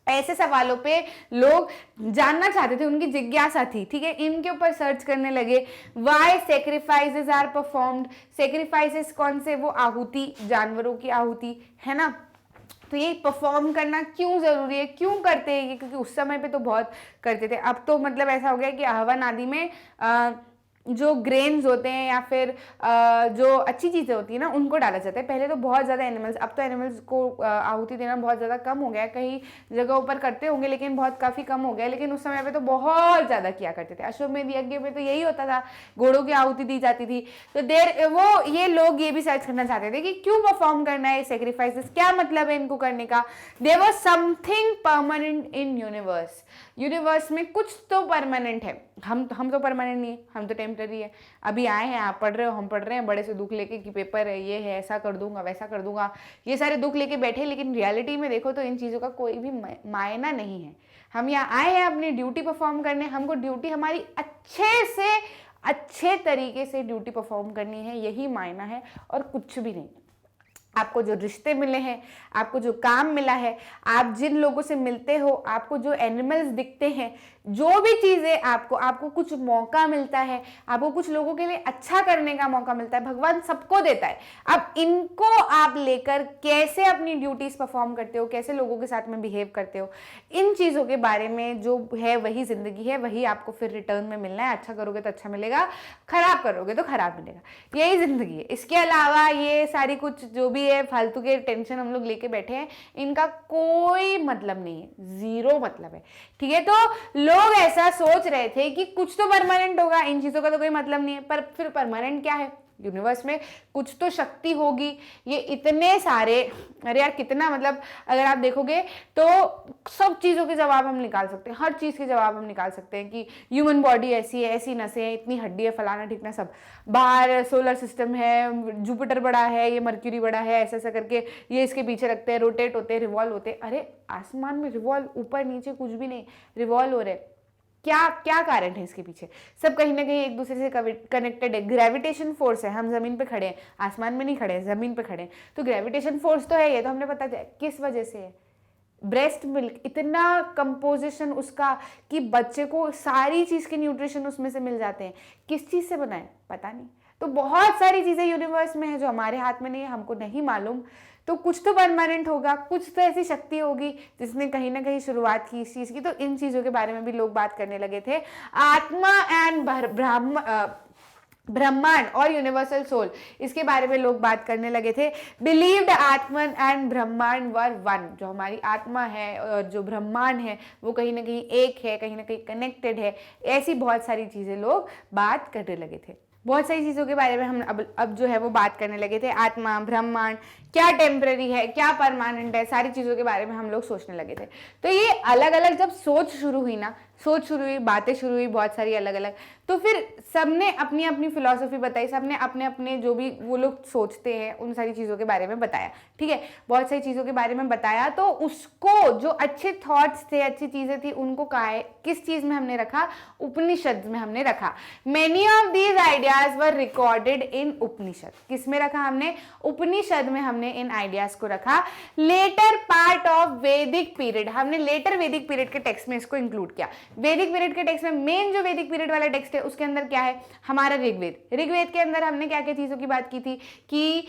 ऐसे सवालों पे लोग जानना चाहते थे, उनकी जिज्ञासा थी, ठीक है। इनके ऊपर सर्च करने लगे। Why sacrifices are performed, sacrifices कौन से, वो आहुति, जानवरों की आहुति, है ना। तो ये परफॉर्म करना क्यों जरूरी है, क्यों करते हैं ये, क्योंकि उस समय पे तो बहुत करते थे। अब तो मतलब ऐसा हो गया कि हवन आदि में जो ग्रेन्स होते हैं या फिर जो अच्छी चीज़ें होती है ना, उनको डाला जाता है। पहले तो बहुत ज़्यादा एनिमल्स, अब तो एनिमल्स को आहुति देना बहुत ज़्यादा कम हो गया है, कई जगहों पर करते होंगे लेकिन बहुत काफ़ी कम हो गया है। लेकिन उस समय पे तो बहुत ज़्यादा किया करते थे। अश्वमेध यज्ञ में तो यही होता था, घोड़ों की आहुति दी जाती थी। तो ये लोग ये भी सर्च करना चाहते थे कि क्यों परफॉर्म करना है सेक्रीफाइसेस, क्या मतलब है इनको करने का। There was something permanent in universe में कुछ तो परमानेंट है। हम तो परमानेंट नहीं है, हम तो टेम्पररी है। अभी आए हैं, आप पढ़ रहे हो, हम पढ़ रहे हैं बड़े से दुख लेके कि पेपर है, ये है, ऐसा कर दूंगा, वैसा कर दूंगा, ये सारे दुख लेके बैठे। लेकिन रियलिटी में देखो तो इन चीज़ों का कोई भी मायना नहीं है। हम यहाँ आए हैं अपनी ड्यूटी परफॉर्म करने, हमको ड्यूटी हमारी अच्छे तरीके से ड्यूटी परफॉर्म करनी है, यही मायना है और कुछ भी नहीं। आपको जो रिश्ते मिले हैं, आपको जो काम मिला है, आप जिन लोगों से मिलते हो, आपको जो एनिमल्स दिखते हैं, जो भी चीज़ें आपको कुछ मौका मिलता है, आपको कुछ लोगों के लिए अच्छा करने का मौका मिलता है, भगवान सबको देता है। अब इनको आप लेकर कैसे अपनी ड्यूटीज परफॉर्म करते हो, कैसे लोगों के साथ में बिहेव करते हो, इन चीज़ों के बारे में जो है वही जिंदगी है, वही आपको फिर रिटर्न में मिलना है। अच्छा करोगे तो अच्छा मिलेगा, खराब करोगे तो खराब मिलेगा, यही जिंदगी है। इसके अलावा ये सारी कुछ जो भी है फालतू के टेंशन हम लोग लेके बैठे हैं, इनका कोई मतलब नहीं है, जीरो मतलब है, ठीक है। तो लोग ऐसा सोच रहे थे कि कुछ तो परमानेंट होगा, इन चीजों का तो कोई मतलब नहीं है। पर फिर परमानेंट क्या है, यूनिवर्स में कुछ तो शक्ति होगी। ये इतने सारे, अरे यार कितना, मतलब अगर आप देखोगे तो सब चीज़ों के जवाब हम निकाल सकते हैं, हर चीज़ के जवाब हम निकाल सकते हैं कि ह्यूमन बॉडी ऐसी है, ऐसी नसें हैं, इतनी हड्डी है, फलाना ठिकना सब। बाहर सोलर सिस्टम है, जुपिटर बड़ा है, ये मर्क्यूरी बड़ा है, ऐसा ऐसा करके ये इसके पीछे रखते हैं, रोटेट होते हैं, रिवॉल्व होते हैं। अरे आसमान में रिवॉल्व, ऊपर नीचे कुछ भी नहीं, रिवॉल्व हो रहे, क्या क्या कारण है इसके पीछे, सब कहीं ना कहीं एक दूसरे से कनेक्टेड है। ग्रेविटेशन फोर्स है, हम जमीन पे खड़े हैं, आसमान में नहीं खड़े हैं, जमीन पे खड़े हैं, तो ग्रेविटेशन फोर्स तो है, ये तो हमने पता है किस वजह से है। ब्रेस्ट मिल्क, इतना कंपोजिशन उसका कि बच्चे को सारी चीज के न्यूट्रिशन उसमें से मिल जाते हैं। किस चीज से बना है पता नहीं। तो बहुत सारी चीजें यूनिवर्स में है जो हमारे हाथ में नहीं है, हमको नहीं मालूम। तो कुछ तो परमानेंट होगा, कुछ तो ऐसी शक्ति होगी जिसने कहीं ना कहीं शुरुआत की इस चीज की। तो इन चीजों के बारे में भी लोग बात करने लगे थे। आत्मा एंड ब्रह्मांड और यूनिवर्सल सोल, इसके बारे में लोग बात करने लगे थे। बिलीव्ड आत्मन एंड ब्रह्मांड वर वन, जो हमारी आत्मा है और जो ब्रह्मांड है वो कहीं ना कहीं एक है, कहीं ना कहीं कनेक्टेड है। ऐसी बहुत सारी चीजें लोग बात करने लगे थे। बहुत सारी चीज़ों के बारे में हम अब जो है वो बात करने लगे थे। आत्मा, ब्रह्मांड, क्या टेम्पररी है, क्या परमानेंट है, सारी चीज़ों के बारे में हम लोग सोचने लगे थे। तो ये अलग अलग जब सोच शुरू हुई, बातें शुरू हुई बहुत सारी अलग अलग, तो फिर सबने अपनी अपनी फिलॉसफी बताई, सबने अपने अपने जो भी वो लोग सोचते हैं उन सारी चीज़ों के बारे में बताया, ठीक है। बहुत सारी चीज़ों के बारे में बताया, तो उसको जो अच्छे थॉट्स थे, अच्छी चीज़ें थी, उनको किस चीज़ में हमने रखा, उपनिषद में हमने रखा। Many of these ideas were recorded in Upanishad. किस में रखा हमने, उपनिषद में हमने इन आइडियाज को रखा। लेटर पार्ट ऑफ वैदिक पीरियड, हमने लेटर वैदिक पीरियड के टेक्स्ट में इसको इंक्लूड किया। वैदिक पीरियड के टेक्स्ट में मेन जो वैदिक पीरियड वाला टेक्स्ट है उसके अंदर क्या है, हमारा ऋग्वेद। ऋग्वेद के अंदर हमने क्या क्या चीजों की बात की थी कि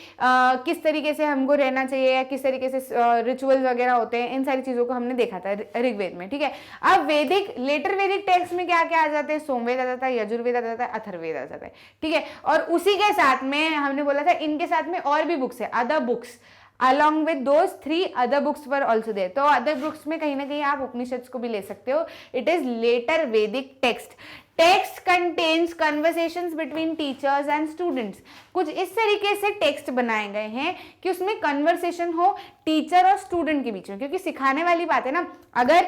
किस तरीके से हमको रहना चाहिए या किस तरीके से रिचुअल्स वगैरह होते हैं, इन सारी चीजों को हमने देखा था ऋग्वेद में, ठीक है। अब लेटर वैदिक टेक्स्ट में क्या क्या आ जाते हैं, सोमवेद आ जाता है, यजुर्वेद आ जाता है, अथर्ववेद आ जाता है, ठीक है। और उसी के साथ में हमने बोला था इनके साथ में और भी बुक्स है, other books along with those 3 other books were also there। तो अदर बुक्स में कहीं ना कहीं आप उपनिषद को भी ले सकते हो। It is letter Vedic text. Text contains conversations between teachers and students. कुछ इस तरीके से टेक्स्ट बनाए गए हैं कि उसमें कन्वर्सेशन हो टीचर और स्टूडेंट के बीच में, क्योंकि सिखाने वाली बात है ना। अगर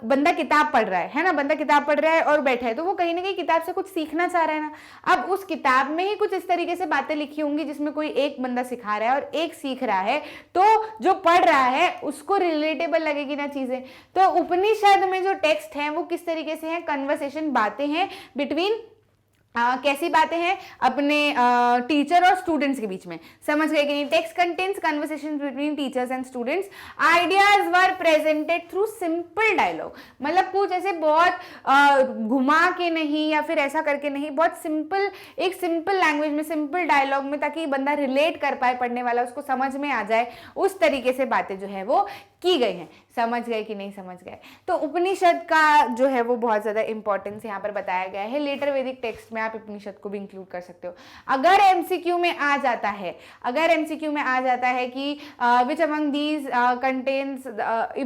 बंदा किताब पढ़ रहा है ना, बंदा किताब पढ़ रहा है और बैठा है, तो वो कहीं ना कहीं किताब से कुछ सीखना चाह रहा है ना। अब उस किताब में ही कुछ इस तरीके से बातें लिखी होंगी जिसमें कोई एक बंदा सिखा रहा है और एक सीख रहा है, तो जो पढ़ रहा है उसको रिलेटेबल लगेगी ना चीजें। तो उपनिषद में जो टेक्स्ट है वो किस तरीके से है, कन्वर्सेशन, बातें हैं बिटवीन कैसी बातें हैं अपने टीचर और स्टूडेंट्स के बीच में। समझ गए कि नहीं? Text contains conversation between teachers and students. Ideas were presented through simple dialogue, मतलब कुछ ऐसे बहुत घुमा के नहीं या फिर ऐसा करके नहीं, बहुत सिंपल, एक सिंपल लैंग्वेज में, सिंपल डायलॉग में, ताकि बंदा रिलेट कर पाए, पढ़ने वाला उसको समझ में आ जाए, उस तरीके से बातें जो है वो की गई हैं। समझ गए कि नहीं समझ गए? तो उपनिषद का जो है वो बहुत ज्यादा इंपॉर्टेंस यहाँ पर बताया गया है। लेटर वैदिक टेक्स्ट में आप उपनिषद को भी इंक्लूड कर सकते हो। अगर एमसीक्यू में आ जाता है, अगर एमसीक्यू में आ जाता है कि which among these contains,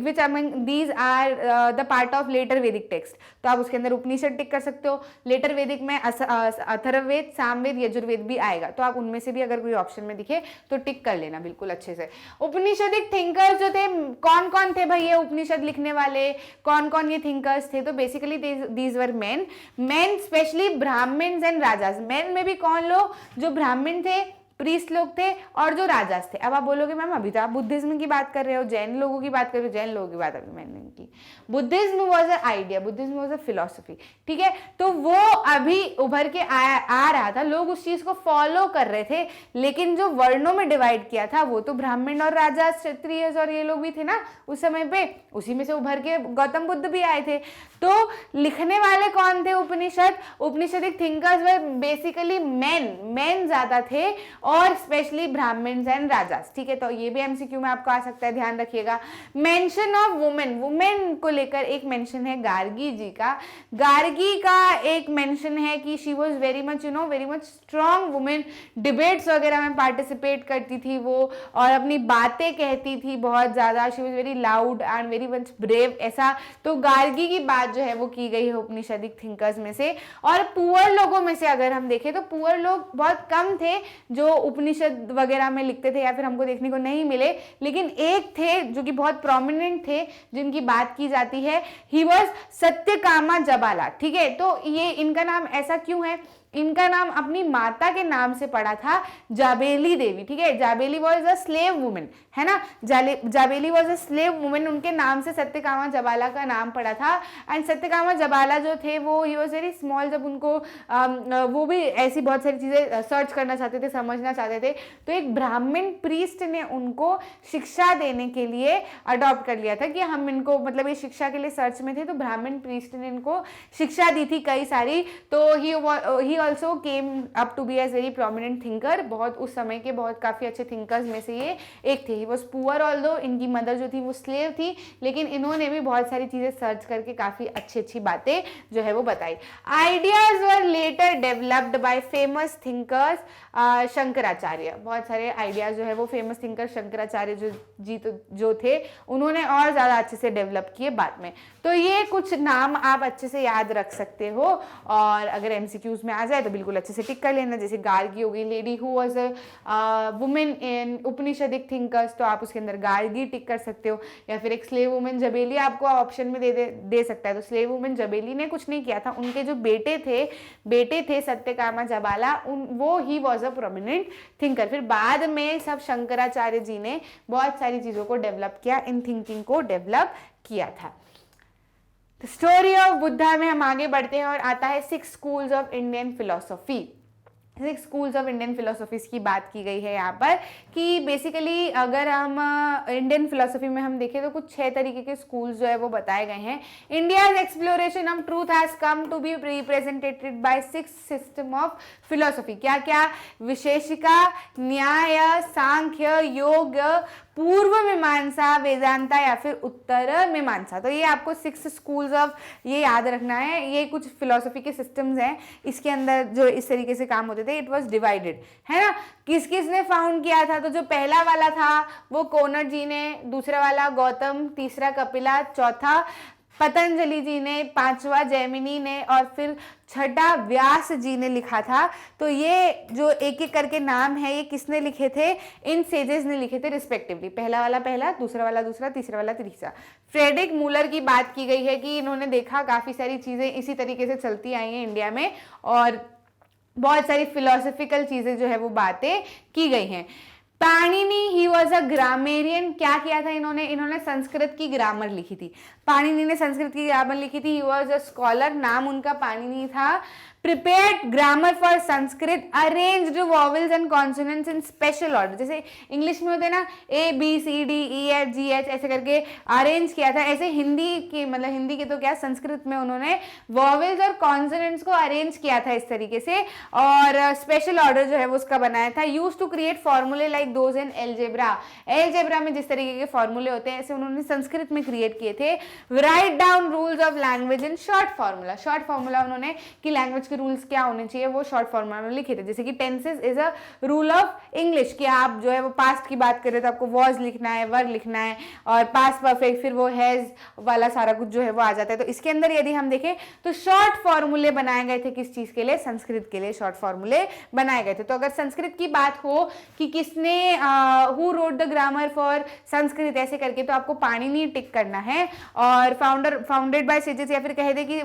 which among these are the part of later Vedic text, तो आप उसके अंदर उपनिषद टिक कर सकते हो। लेटर वैदिक में अथर्ववेद, सामवेद, यजुर्वेद भी आएगा, तो आप उनमें से भी अगर कोई ऑप्शन में दिखे तो टिक कर लेना बिल्कुल अच्छे से। उपनिषदिक थिंकर्स जो थे, कौन कौन थे भाई ये उपनिषद लिखने वाले, कौन कौन ये थिंकर्स थे? तो basically these were men, specially Brahmins and rajas. Men में भी कौन लोग? जो ब्राह्मण थे, प्रीस्ट लोग थे, और जो राजास थे। अब आप बोलोगे मैम अभी तो आप बुद्धिज्म की बात कर रहे हो, जैन लोगों की बात कर रहे हो। जैन लोगों की बात अभी मैंने नहीं की। Buddhism was a idea, Buddhism was a philosophy, ठीक है? तो वो अभी उभर के आ रहा था, लोग उस चीज को फॉलो कर रहे थे, लेकिन जो वर्णों में डिवाइड किया था वो तो ब्राह्मण और राजा, क्षत्रिय और ये लोग भी थे ना उस समय पे, उसी में से उभर के गौतम बुद्ध भी आए थे। तो लिखने वाले कौन थे Upanishad? Upanishadic thinkers were basically men ज्यादा थे, और स्पेशली ब्राह्मण्स एंड राजास, ठीक है? तो ये भी एमसीक्यू में आपको आ सकता है, ध्यान रखिएगा। मेंशन ऑफ वुमेन, वुमेन को लेकर एक मेंशन है गार्गी जी का। गार्गी का एक मेंशन है कि she was very much very much strong women, debates वगैरह में पार्टिसिपेट करती थी वो, और अपनी बातें कहती थी बहुत ज्यादा। She was very loud and very much brave, ऐसा। तो गार्गी की बात जो है वो की गई है उपनिषदिक थिंकर्स में से। और पुअर लोगों में से अगर हम देखें तो पुअर लोग बहुत कम थे जो उपनिषद वगैरह में लिखते थे, या फिर हमको देखने को नहीं मिले, लेकिन एक थे जो कि बहुत प्रोमिनेंट थे जिनकी बात की जाती है। ही वॉज सत्यकामा जबाला, ठीक है? तो ये इनका नाम ऐसा क्यों है? इनका नाम अपनी माता के नाम से पड़ा था, जाबेली देवी, ठीक है? जाबेली वॉज अ स्लेव वुमेन, है ना? जाबेली वॉज अ स्लेव वुमेन, उनके नाम से सत्यकामा जबाला का नाम पड़ा था। एंड सत्यकामा जबाला जो थे वो ही वॉज वेरी स्मॉल, जब उनको वो भी ऐसी बहुत सारी चीजें सर्च करना चाहते थे, समझना चाहते थे, तो एक ब्राह्मण प्रीस्ट ने उनको शिक्षा देने के लिए अडॉप्ट कर लिया था कि हम इनको, मतलब ये शिक्षा के लिए सर्च में थे, तो ब्राह्मण प्रीस्ट ने इनको शिक्षा दी थी कई सारी। तो he also came up to be as very prominent thinker, बहुत उस समय के बहुत काफी अच्छे थिंकर्स में से ये एक थे। ही वॉज पुअर ऑल्दो, इनकी मदर जो थी वो स्लेव थी, लेकिन इन्होंने भी बहुत सारी चीजें सर्च करके काफी अच्छी अच्छी बातें जो है वो बताई। Ideas were later developed by famous thinkers Shankaracharya. बहुत सारे आइडियाज जो है वो फेमस थिंकर शंकराचार्य जो थे उन्होंने और ज्यादा अच्छे से डेवलप किए बाद में। तो ये कुछ नाम आप अच्छे से याद रख सकते हो, और अगर एमसीक्यूज में आ जाए तो बिल्कुल अच्छे से टिक कर लेना। जैसे गार्गी हो गई, lady who was a women in Upanishadic thinkers, तो आप उसके अंदर गार्गी टिक कर सकते हो। या फिर एक स्लेव वुमेन जबेली आपको ऑप्शन में दे सकता है, तो स्लेव वुमेन जबेली ने कुछ नहीं किया था, उनके जो बेटे थे सत्यकामा जबाला, वो he was a prominent thinker. फिर बाद में सब शंकराचार्य जी ने बहुत सारी चीजों को डेवलप किया, इन थिंकिंग को डेवलप किया था। स्टोरी ऑफ बुद्धा में हम आगे बढ़ते हैं और आता है 6 schools of Indian philosophy. 6 schools of Indian philosophies की बात की गई है यहाँ पर, कि बेसिकली अगर हम इंडियन फिलोसफी में हम देखें तो कुछ 6 तरीके के स्कूल्स जो है वो बताए गए हैं। India's exploration of truth has come to be representated by 6 system of philosophy. क्या क्या? विशेषिका, न्याय, सांख्य, योग, पूर्व मीमांसा, वेदांता या फिर उत्तर मीमांसा। तो ये आपको 6 स्कूल्स ऑफ ये याद रखना है। ये कुछ फिलोसफी के सिस्टम्स हैं, इसके अंदर जो इस तरीके से काम होते थे। इट वाज डिवाइडेड, है ना? किस किस ने फाउंड किया था? तो जो पहला वाला था वो कोनर जी ने, दूसरा वाला गौतम, तीसरा कपिला, चौथा पतंजलि जी ने, पांचवा जैमिनी ने और फिर छठा व्यास जी ने लिखा था। तो ये जो एक एक करके नाम है ये किसने लिखे थे, इन सेजेस ने लिखे थे रिस्पेक्टिवली। पहला वाला पहला, दूसरा वाला दूसरा, तीसरा वाला तीसरा। फ्रेडरिक मूलर की बात की गई है कि इन्होंने देखा काफ़ी सारी चीज़ें इसी तरीके से चलती आई हैं इंडिया में और बहुत सारी फिलोसफिकल चीज़ें जो है वो बातें की गई हैं। Panini he was a grammarian. क्या किया था इन्होंने संस्कृत की ग्रामर लिखी थी। पाणिनि ने संस्कृत की ग्रामर लिखी थी। ही वॉज अ स्कॉलर, नाम उनका पाणिनि था। Prepared grammar for Sanskrit, arranged vowels and consonants in special order. जैसे इंग्लिश में होते हैं ना ABCDEFGH ऐसे करके अरेंज किया था, ऐसे हिंदी की मतलब हिंदी के तो क्या संस्कृत में उन्होंने वॉवेल्स और कॉन्सोनेंट्स को अरेंज किया था इस तरीके से और स्पेशल ऑर्डर जो है वो उसका बनाया था। यूज टू क्रिएट फॉर्मूले like those in algebra. Algebra में जिस तरीके के फॉर्मूले होते हैं ऐसे उन्होंने संस्कृत में क्रिएट किए थे। Write down rules of language in short formula. Short formula उन्होंने कि लैंग्वेज रूल्स क्या होने चाहिए वो शॉर्ट फॉर्मूला में लिखे थे। जैसे कि tenses is a rule of English कि आप जो है वो पास्ट की बात करें तो आपको वॉज लिखना है, वर लिखना है और पास्ट परफेक्ट फिर वो हैज वाला सारा कुछ जो है वो आ जाता है। तो इसके अंदर यदि हम देखें तो शॉर्ट फॉर्मूले बनाए गए थे। किस चीज के लिए, संस्कृत के लिए शॉर्ट फॉर्मूले बनाए गए थे। तो अगर संस्कृत की बात हो कि किसने who wrote the grammar for Sanskrit ऐसे करके तो आपको पाणिनि टिक करना है। और फाउंडेड बाय सेजेस या फिर कह दे कि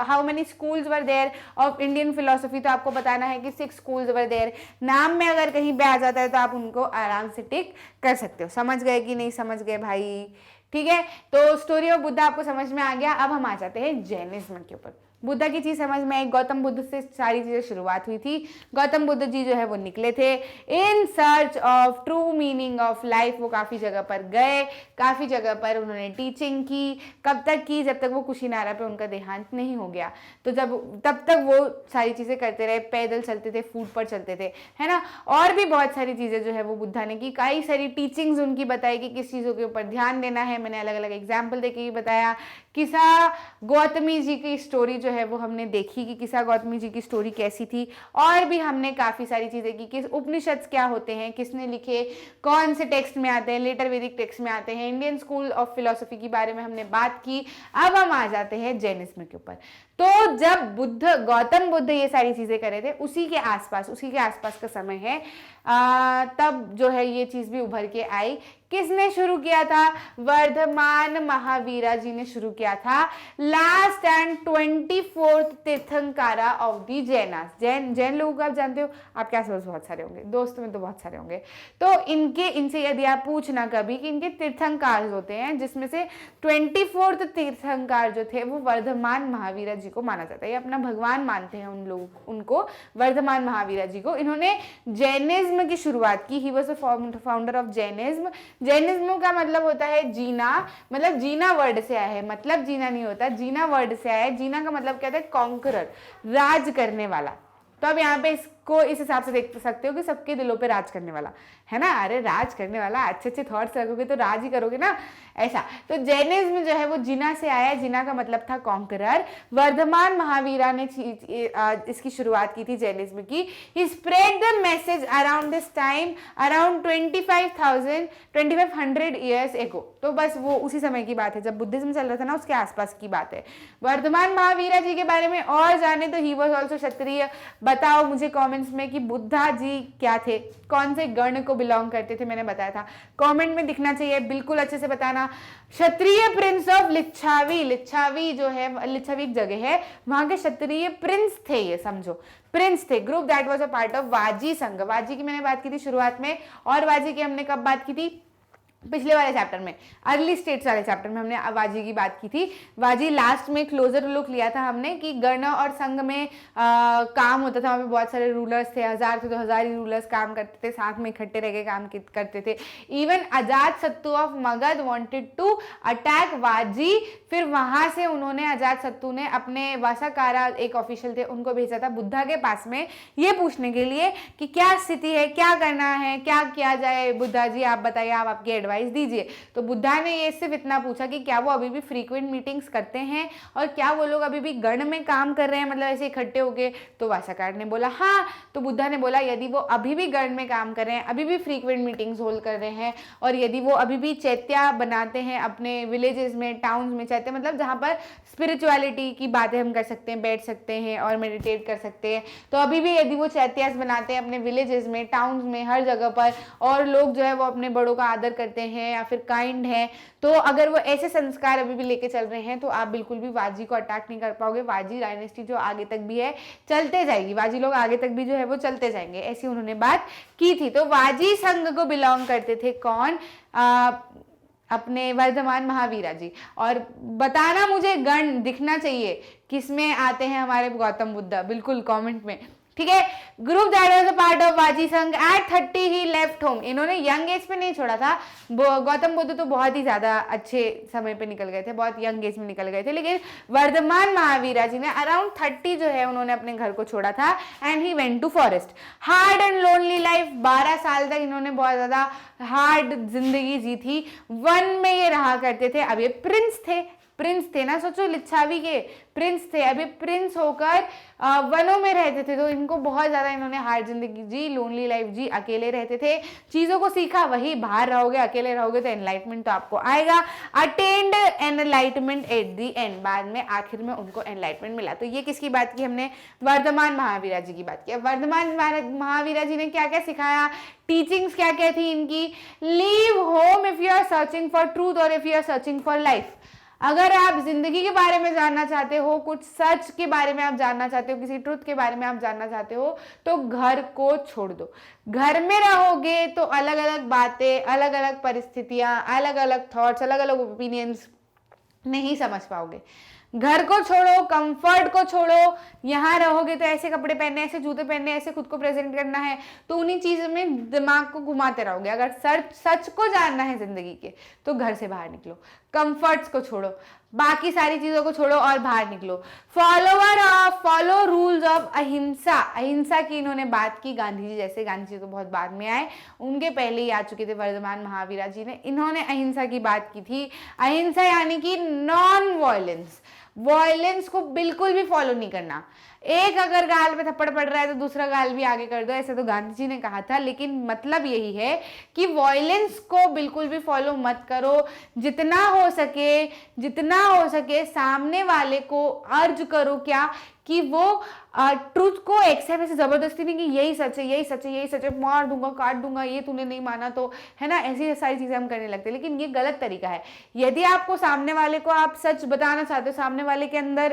how many schools were there of Indian philosophy, तो आपको बताना है कि 6 स्कूल्स वर देयर। नाम में अगर कहीं पे आ जाता है तो आप उनको आराम से टिक कर सकते हो। समझ गए कि नहीं समझ गए भाई? ठीक है, तो स्टोरी ऑफ बुद्धा आपको समझ में आ गया। अब हम आ जाते हैं जैनिज्म के ऊपर। बुद्धा की चीज समझ में आई। गौतम बुद्ध से सारी चीजें शुरुआत हुई थी। गौतम बुद्ध जी जो है वो निकले थे इन search of true meaning of life. वो काफी जगह पर गए, काफी जगह पर उन्होंने टीचिंग की। कब तक की, जब तक वो कुशीनारा पे उनका देहांत नहीं हो गया। तो तब तक वो सारी चीजें करते रहे, पैदल चलते थे, फूट पर चलते थे, है ना। और भी बहुत सारी चीजें जो है वो बुद्धा ने की। कई सारी टीचिंग्स उनकी बताई कि किस चीजों के ऊपर ध्यान देना है। मैंने अलग अलग एग्जाम्पल देके ही बताया। किसा गौतमी जी की स्टोरी जो है वो हमने देखी कि किसा गौतमी जी की स्टोरी कैसी थी। और भी हमने काफी सारी चीजें की कि उपनिषद क्या होते हैं, किसने लिखे, कौन से टेक्स्ट में आते हैं, लेटर वैदिक टेक्स्ट में आते हैं। इंडियन स्कूल ऑफ फिलोसफी के बारे में हमने बात की। अब हम आ जाते हैं जैनिज्म के ऊपर। तो जब गौतम बुद्ध ये सारी चीजें कर रहे थे उसी के आसपास का समय है, तब जो है ये चीज भी उभर के आई। किसने शुरू किया था? वर्धमान महावीरा जी ने शुरू किया था। Last and 24th tirthankara of the Jainas. Jain लोगों को आप जानते हो, आपके आसपास बहुत सारे होंगे, दोस्तों में तो बहुत सारे होंगे। तो इनसे यदि आप पूछना कभी कि इनके तीर्थंकार होते हैं, जिसमें से 24th तीर्थंकार जो थे वो वर्धमान महावीरा जी को माना जाता है। ये अपना भगवान मानते हैं उनको, वर्धमान महावीरा जी को। इन्होंने जैनिज्म की शुरुआत की। He was the founder of Jainism. Jainism का मतलब होता है जीना, मतलब जीना वर्ड से आया है। मतलब जीना नहीं होता, जीना वर्ड से आया है। जीना का मतलब क्या होता है? कॉन्करर, राज करने वाला। तो अब यहाँ पे इसको इस हिसाब से देख सकते हो कि सबके दिलों पे राज करने वाला, है ना। अरे राज करने वाला, अच्छे अच्छे थॉट्स रखोगे तो राज ही करोगे ना, ऐसा। तो जैनिज्म जो है वो जिना से आया है। जिना का मतलब था कॉन्करर। वर्धमान महावीरा ने इसकी शुरुआत की थी जैनिज्म की। He spread the message around this time, around 2500 years ago. तो बस वो उसी समय की बात है जब बुद्धिज्म चल रहा था ना, उसके आसपास की बात है। वर्धमान महावीरा जी के बारे में और जाने तो ही वॉज ऑल्सो क्षत्रिय। बताओ मुझे कमेंट्स में कि बुद्धा जी क्या थे, कौन से गण को बिलोंग करते थे। मैंने बताया था, कमेंट में दिखना चाहिए, बिल्कुल अच्छे से बताना। क्षत्रिय प्रिंस ऑफ लिच्छावी। लिच्छावी जो है, लिच्छावी एक जगह है, वहां के क्षत्रिय प्रिंस थे, ये समझो प्रिंस थे। Group that was a part of Vajji sangh. Vajji की मैंने बात की थी शुरुआत में, और वाजी की हमने कब बात की थी? पिछले वाले चैप्टर में, अर्ली स्टेट्स वाले चैप्टर में हमने वाजी की बात की थी। वाजी लास्ट में क्लोजर लुक लिया था हमने कि गण और संघ में काम होता था। वहाँ पे बहुत सारे रूलर्स थे, 1000 थे तो 1000 ही रूलर्स काम करते थे, साथ में इकट्ठे रह के काम करते थे। Even Ajatashatru of Magadh wanted to attack Vajji. फिर वहां से उन्होंने, अजात शत्रु ने अपने वासाकारा एक ऑफिशियल थे, उनको भेजा था बुद्धा के पास में ये पूछने के लिए कि क्या स्थिति है, क्या करना है, क्या किया जाए, बुद्धा जी आप बताइए, आप आपकी एडवाइस दीजिए। तो बुद्धा ने ये सिर्फ इतना पूछा कि क्या वो अभी भी फ्रीक्वेंट मीटिंग्स करते हैं और क्या वो लोग अभी भी गण में काम कर रहे हैं, मतलब ऐसे इकट्ठे होके। तो वासाकार ने बोला हाँ। तो बुद्धा ने बोला यदि वो अभी भी गण में काम कर रहे हैं, अभी भी फ्रीक्वेंट मीटिंग्स होल्ड कर रहे हैं, और यदि वो अभी भी चैत्या बनाते हैं अपने विलेजेस में, टाउन्स में, चैत्या मतलब जहाँ पर स्पिरिचुअलिटी की बातें हम कर सकते हैं, बैठ सकते हैं और मेडिटेट कर सकते हैं, तो अभी भी यदि वो चैत्यास बनाते हैं अपने विलेजेस में, टाउन्स में, हर जगह पर, और लोग जो है वो अपने बड़ों का आदर करते हैं या फिर काइंड है, तो अगर वो ऐसे संस्कार अभी भी लेके चल रहे हैं तो आप बिल्कुल भी वाजी को अटैक नहीं कर पाओगे। वाजी डायनेस्टी जो आगे तक भी है चलते जाएगी, वाजी लोग आगे तक भी जो है वो चलते जाएंगे, ऐसी उन्होंने बात की थी। तो वाजी संघ को बिलोंग करते थे कौन? अपने वर्धमान महावीरा जी। और बताना मुझे गण दिखना चाहिए किसमें आते हैं हमारे गौतम बुद्ध, बिल्कुल कमेंट में, ठीक है। Group that was a part of Vajji sangh at 30 he left home. इन्होंने यंग एज पे नहीं छोड़ा था, गौतम बुद्ध तो बहुत ही ज्यादा अच्छे समय पे निकल गए थे, बहुत यंग एज में निकल गए थे, लेकिन वर्धमान महावीरा जी ने अराउंड 30 जो है उन्होंने अपने घर को छोड़ा था and he went to forest. Hard and lonely life, 12 साल तक इन्होंने बहुत ज्यादा हार्ड जिंदगी जी थी, वन में ये रहा करते थे। अब ये प्रिंस थे ना, सोचो लिच्छावी के प्रिंस थे, अभी प्रिंस होकर वनों में रहते थे, तो इनको बहुत ज्यादा इन्होंने हार्ड जिंदगी जी, लोनली लाइफ जी, अकेले रहते थे, चीजों को सीखा। वही बाहर रहोगे, अकेले रहोगे तो एनलाइटमेंट तो आपको आएगा। Attend enlightenment at the and, बाद में आखिर में उनको एनलाइटमेंट मिला। तो ये किसकी बात की हमने? वर्धमान महावीरा जी की बात की। वर्धमान महावीरा जी ने क्या क्या सिखाया, टीचिंग्स क्या क्या थी इनकी? Leave home if you are searching for truth और if you are searching for life. अगर आप जिंदगी के बारे में जानना चाहते हो, कुछ सच के बारे में आप जानना चाहते हो, किसी ट्रुथ के बारे में आप जानना चाहते हो, तो घर को छोड़ दो। घर में रहोगे तो अलग अलग बातें, अलग अलग परिस्थितियां, अलग अलग थॉट्स, अलग अलग ओपिनियंस नहीं समझ पाओगे। घर को छोड़ो, कंफर्ट को छोड़ो। यहाँ रहोगे तो ऐसे कपड़े पहनने, ऐसे जूते पहनने, ऐसे खुद को प्रेजेंट करना है, तो उन्हीं चीजों में दिमाग को घुमाते रहोगे। अगर सच को जानना है जिंदगी के तो घर से बाहर निकलो, कंफर्ट्स को छोड़ो, बाकी सारी चीजों को छोड़ो और बाहर निकलो। फॉलो रूल्स ऑफ अहिंसा। अहिंसा की इन्होंने बात की। गांधी जी जैसे, गांधी जी तो बहुत बाद में आए, उनके पहले ही आ चुके थे वर्धमान महावीरा जी ने, इन्होंने अहिंसा की बात की थी। अहिंसा यानी कि नॉन वायलेंस, वायलेंस को बिल्कुल भी फॉलो नहीं करना। एक अगर गाल पे थप्पड़ पड़ रहा है तो दूसरा गाल भी आगे कर दो, ऐसे तो गांधी जी ने कहा था, लेकिन मतलब यही है कि वायलेंस को बिल्कुल भी फॉलो मत करो। जितना हो सके सामने वाले को अर्ज करो क्या कि वो ट्रूथ को एक्सेप्ट, ऐसे जबरदस्ती नहीं कि यही सच है, यही सच है, यही सच है, मार दूंगा, काट दूंगा, ये तूने नहीं माना तो, है ना, ऐसी सारी चीजें हम करने लगते हैं, लेकिन ये गलत तरीका है। यदि आपको सामने वाले को आप सच बताना चाहते हो, सामने वाले के अंदर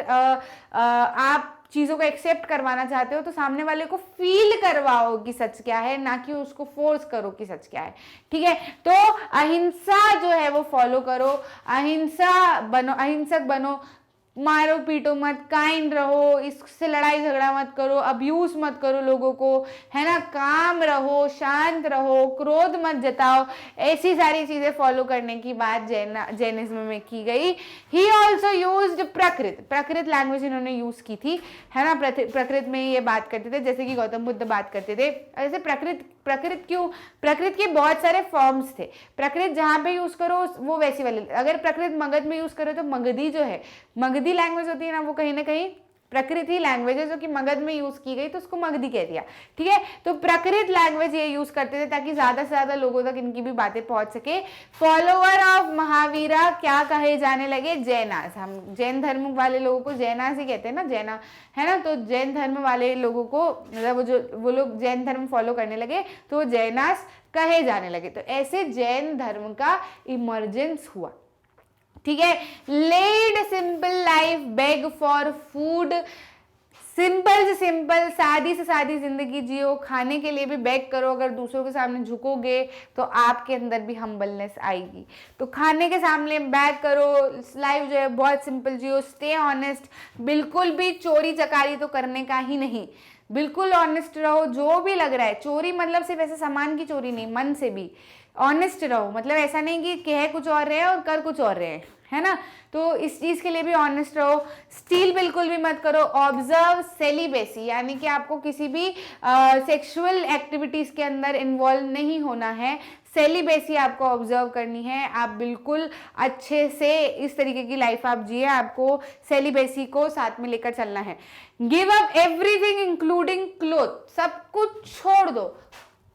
आप चीजों को एक्सेप्ट करवाना चाहते हो, तो सामने वाले को फील करवाओ कि सच क्या है, ना कि उसको फोर्स करो कि सच क्या है, ठीक है। तो अहिंसा जो है वो फॉलो करो, अहिंसक बनो, मारो पीटो मत, काइंड रहो, इससे लड़ाई झगड़ा मत करो, अब्यूज मत करो लोगों को, है ना, काम रहो, शांत रहो, क्रोध मत जताओ, ऐसी सारी चीजें फॉलो करने की बात जैनिज्म में की गई। ही ऑल्सो यूज्ड प्रकृत लैंग्वेज इन्होंने यूज की थी, है ना, प्रकृत में ये बात करते थे, जैसे कि गौतम बुद्ध बात करते थे। ऐसे प्रकृत क्यों? प्रकृत के बहुत सारे फॉर्म्स थे, प्रकृत जहां पे यूज करो वो वैसी वाली। अगर प्रकृत मगध में यूज करो तो मगधी जो है, मगधी लैंग्वेज होती है ना, वो कहीं ना कहीं प्रकृति लैंग्वेज है जो कि मगध में यूज की गई, तो उसको मगधी कह दिया, ठीक है। तो प्रकृत लैंग्वेज ये यूज करते थे ताकि ज्यादा से ज्यादा लोगों तक इनकी भी बातें पहुंच सके। फॉलोअर ऑफ महावीरा क्या कहे जाने लगे? जैनास। हम जैन धर्म वाले लोगों को जैनास ही कहते हैं ना, जैना, है ना, तो जैन धर्म वाले लोगों को, मतलब वो लोग जैन धर्म फॉलो करने लगे तो वो जैनास कहे जाने लगे। तो ऐसे जैन धर्म का इमर्जेंस हुआ, ठीक है। Led simple life, beg for food, simple से सिंपल, सादी से सादी जिंदगी जियो, खाने के लिए भी बेग करो। अगर दूसरों के सामने झुकोगे तो आपके अंदर भी हम्बलनेस आएगी, तो खाने के सामने बेग करो, लाइफ जो है बहुत सिंपल जियो, स्टे ऑनेस्ट, बिल्कुल भी चोरी चकारी तो करने का ही नहीं, बिल्कुल ऑनेस्ट रहो। जो भी लग रहा है, चोरी मतलब सिर्फ ऐसे सामान की चोरी नहीं, मन से भी ऑनेस्ट रहो, मतलब ऐसा नहीं कि कह कुछ और रहे और कर कुछ और रहे, है ना, तो इस चीज के लिए भी ऑनेस्ट रहो। स्टील बिल्कुल भी मत करो। ऑब्जर्व सेलिबेसी, यानी कि आपको किसी भी सेक्सुअल एक्टिविटीज के अंदर इन्वॉल्व नहीं होना है। सेलिबेसी आपको ऑब्जर्व करनी है, आप बिल्कुल अच्छे से इस तरीके की लाइफ आप जिए, आपको सेलिबेसी को साथ में लेकर चलना है। Give up everything including cloth, सब कुछ छोड़ दो,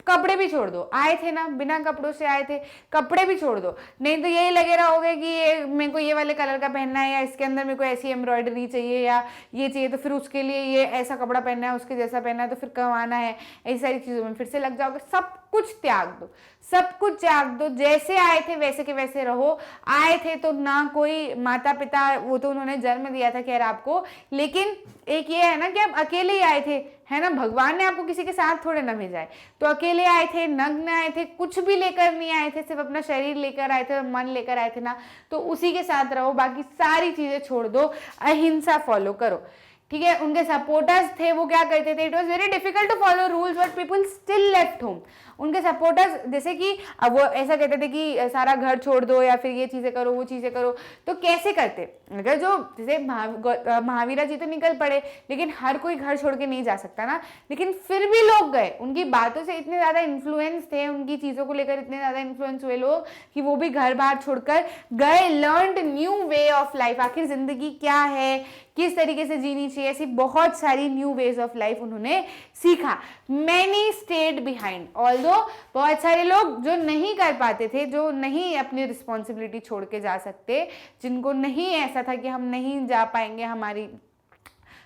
कपड़े भी छोड़ दो। आए थे ना, बिना कपड़ों से आए थे, कपड़े भी छोड़ दो, नहीं तो यही लगे रहोगे कि ये मेरे को ये वाले कलर का पहनना है, या इसके अंदर मेरे को ऐसी एम्ब्रॉयडरी चाहिए, या ये चाहिए, तो फिर उसके लिए ये ऐसा कपड़ा पहनना है, उसके जैसा पहनना है, तो फिर कमाना है, ऐसी सारी चीज़ों में फिर से लग जाओगे। सब कुछ त्याग दो, सब कुछ त्याग दो, जैसे आए थे वैसे के वैसे रहो। आए थे तो ना कोई माता पिता, वो तो उन्होंने जन्म दिया था खैर आपको, लेकिन एक ये है ना कि आप अकेले ही आए थे, है ना, भगवान ने आपको किसी के साथ थोड़े ना भेजा है। तो अकेले आए थे, नग्न आए थे, कुछ भी लेकर नहीं आए थे, सिर्फ अपना शरीर लेकर आए थे, मन लेकर आए थे ना, तो उसी के साथ रहो, बाकी सारी चीजें छोड़ दो, अहिंसा फॉलो करो, ठीक है। उनके सपोर्टर्स थे, वो क्या करते थे, it was very difficult to follow rules but people still left home. उनके सपोर्टर्स जैसे कि अब वो ऐसा कहते थे कि सारा घर छोड़ दो, या फिर ये चीजें करो, वो चीजें करो, तो कैसे करते, अगर जो जैसे महावीरा जी तो निकल पड़े, लेकिन हर कोई घर छोड़ के नहीं जा सकता ना, लेकिन फिर भी लोग गए, उनकी बातों से इतने ज्यादा इन्फ्लुएंस थे, उनकी चीजों को लेकर इतने ज्यादा इन्फ्लुएंस हुए लोग कि वो भी घर बाहर छोड़कर गए, learned new way of life, आखिर जिंदगी क्या है, किस तरीके से जीनी चाहिए, ऐसी बहुत सारी न्यू वेज ऑफ लाइफ उन्होंने सीखा। मैनी स्टेड बिहाइंड, ऑल्दो बहुत सारे लोग जो नहीं कर पाते थे, जो नहीं अपनी रिस्पॉन्सिबिलिटी छोड़ के जा सकते, जिनको नहीं ऐसा था कि हम नहीं जा पाएंगे,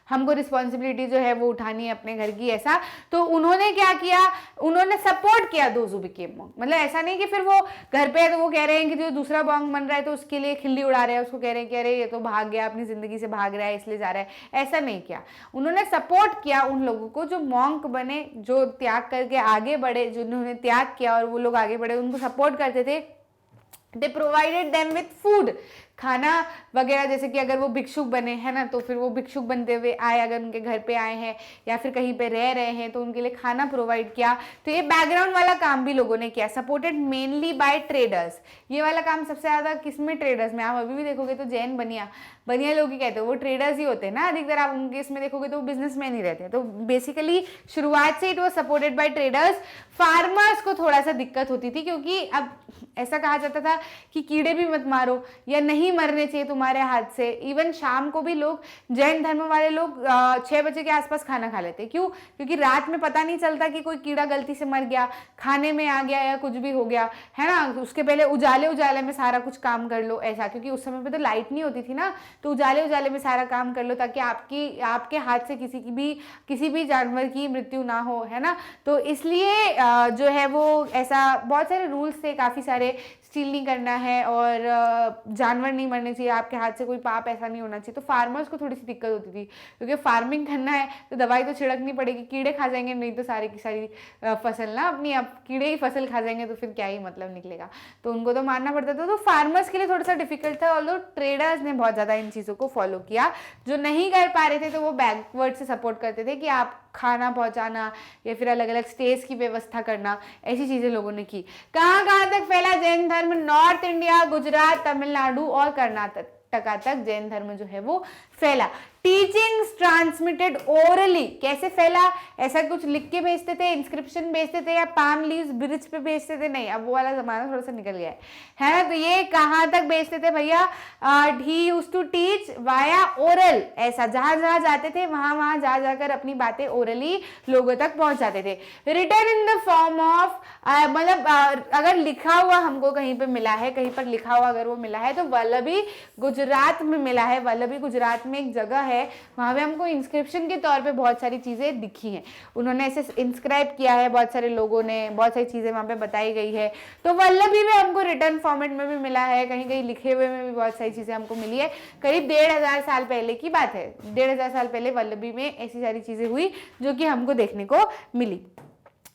हमको रिस्पॉन्सिबिलिटी जो है वो उठानी है अपने घर की, ऐसा, तो उन्होंने क्या किया, उन्होंने सपोर्ट किया दोज हू बिकेम मॉन्क। मतलब ऐसा नहीं कि फिर वो घर पे है तो वो कह रहे हैं कि जो दूसरा मॉन्क बन रहा है तो उसके लिए खिल्ली उड़ा रहे हैं, उसको कह रहे हैं कि अरे ये तो भाग गया, अपनी जिंदगी से भाग रहा है इसलिए जा रहा है, ऐसा नहीं किया। उन्होंने सपोर्ट किया उन लोगों को जो मॉन्क बने, जो त्याग करके आगे बढ़े, जिन्होंने त्याग किया और वो लोग आगे बढ़े, उनको सपोर्ट करते थे। दे प्रोवाइडेड देम विथ फूड, खाना वगैरह, जैसे कि अगर वो भिक्षुक बने हैं ना, तो फिर वो भिक्षुक बनते हुए आए, अगर उनके घर पे आए हैं या फिर कहीं पे रह रहे हैं तो उनके लिए खाना प्रोवाइड किया। तो ये बैकग्राउंड वाला काम भी लोगों ने किया। सपोर्टेड मेनली बाय ट्रेडर्स, ये वाला काम सबसे ज़्यादा किसमें, ट्रेडर्स में। आप अभी भी देखोगे तो जैन बनिया लोग ही कहते हैं, वो ट्रेडर्स ही होते हैं ना अधिकतर, आप उनके इसमें देखोगे तो वो बिजनेसमैन ही रहते हैं। तो बेसिकली शुरुआत से it was supported by traders. Farmers को थोड़ा सा दिक्कत होती थी, क्योंकि अब ऐसा कहा जाता था कि कीड़े भी मत मारो, या नहीं मरने चाहिए तुम्हारे हाथ से। इवन शाम को भी लोग, जैन धर्म वाले लोग 6 बजे के आसपास खाना खा लेते। क्यों? क्योंकि रात में पता नहीं चलता कि कोई कीड़ा गलती से मर गया, खाने में आ गया या कुछ भी हो गया, है ना। उसके पहले उजाले में सारा कुछ काम कर लो, ऐसा, क्योंकि उस समय पे तो लाइट नहीं होती थी ना, तो उजाले में सारा काम कर लो ताकि आपके हाथ से किसी भी जानवर की मृत्यु ना हो, है ना। तो इसलिए जो है वो ऐसा बहुत सारे रूल्स थे, काफ़ी सारे, स्टील नहीं करना है और जानवर नहीं मरने चाहिए, आपके हाथ से कोई पाप ऐसा नहीं होना चाहिए। तो फार्मर्स को थोड़ी सी दिक्कत होती थी, क्योंकि फार्मिंग करना है तो दवाई तो छिड़कनी पड़ेगी, कीड़े खा जाएंगे नहीं तो सारी की सारी फसल ना अपनी, अब कीड़े ही फसल खा जाएंगे तो फिर क्या ही मतलब निकलेगा, तो उनको तो मानना पड़ता था। तो फार्मर्स के लिए थोड़ा सा डिफिकल्ट था, और ट्रेडर्स ने बहुत ज़्यादा इन चीज़ों को फॉलो किया। जो नहीं कर पा रहे थे तो वो बैकवर्ड से सपोर्ट करते थे कि आप खाना पहुंचाना या फिर अलग अलग स्टेज की व्यवस्था करना, ऐसी चीज़ें लोगों ने की। कहाँ कहाँ तक फैला जैन धर्म? नॉर्थ इंडिया, गुजरात, तमिलनाडु और कर्नाटक तक जैन धर्म जो है वो फैला। टीचिंग्स ट्रांसमिटेड ओरली, कैसे फैला? ऐसा कुछ लिख के भेजते थे, इंस्क्रिप्शन भेजते थे, या पाम लीव्स ब्रिज पे भेजते थे? नहीं, अब वो वाला जमाना थोड़ा सा निकल गया है ना। तो ये कहाँ तक भेजते थे भैया? He used to teach via oral, ऐसा जहां जहां जाते थे वहां जा जाकर अपनी बातें ओरली लोगों तक पहुंचाते थे। Return in the form of, मतलब अगर लिखा हुआ हमको कहीं पे मिला है, कहीं पर लिखा हुआ अगर वो मिला है तो वल्लभी गुजरात में मिला है। वल्लभी गुजरात में एक जगह है, वहां पे हमको इंस्क्रिप्शन के तौर पे बहुत सारी चीजें दिखी हैं, उन्होंने ऐसे इंस्क्राइब किया है, बहुत सारे लोगों ने, बहुत सारी चीजें वहां पे बताई गई है। तो वल्लभी में हमको रिटर्न फॉर्मेट में भी मिला है, कहीं कहीं लिखे हुए में भी बहुत सारी चीजें हमको मिली है। करीब 1500 साल पहले की बात है, 1500 साल पहले वल्लभी में ऐसी सारी चीजें हुई जो कि हमको देखने को मिली,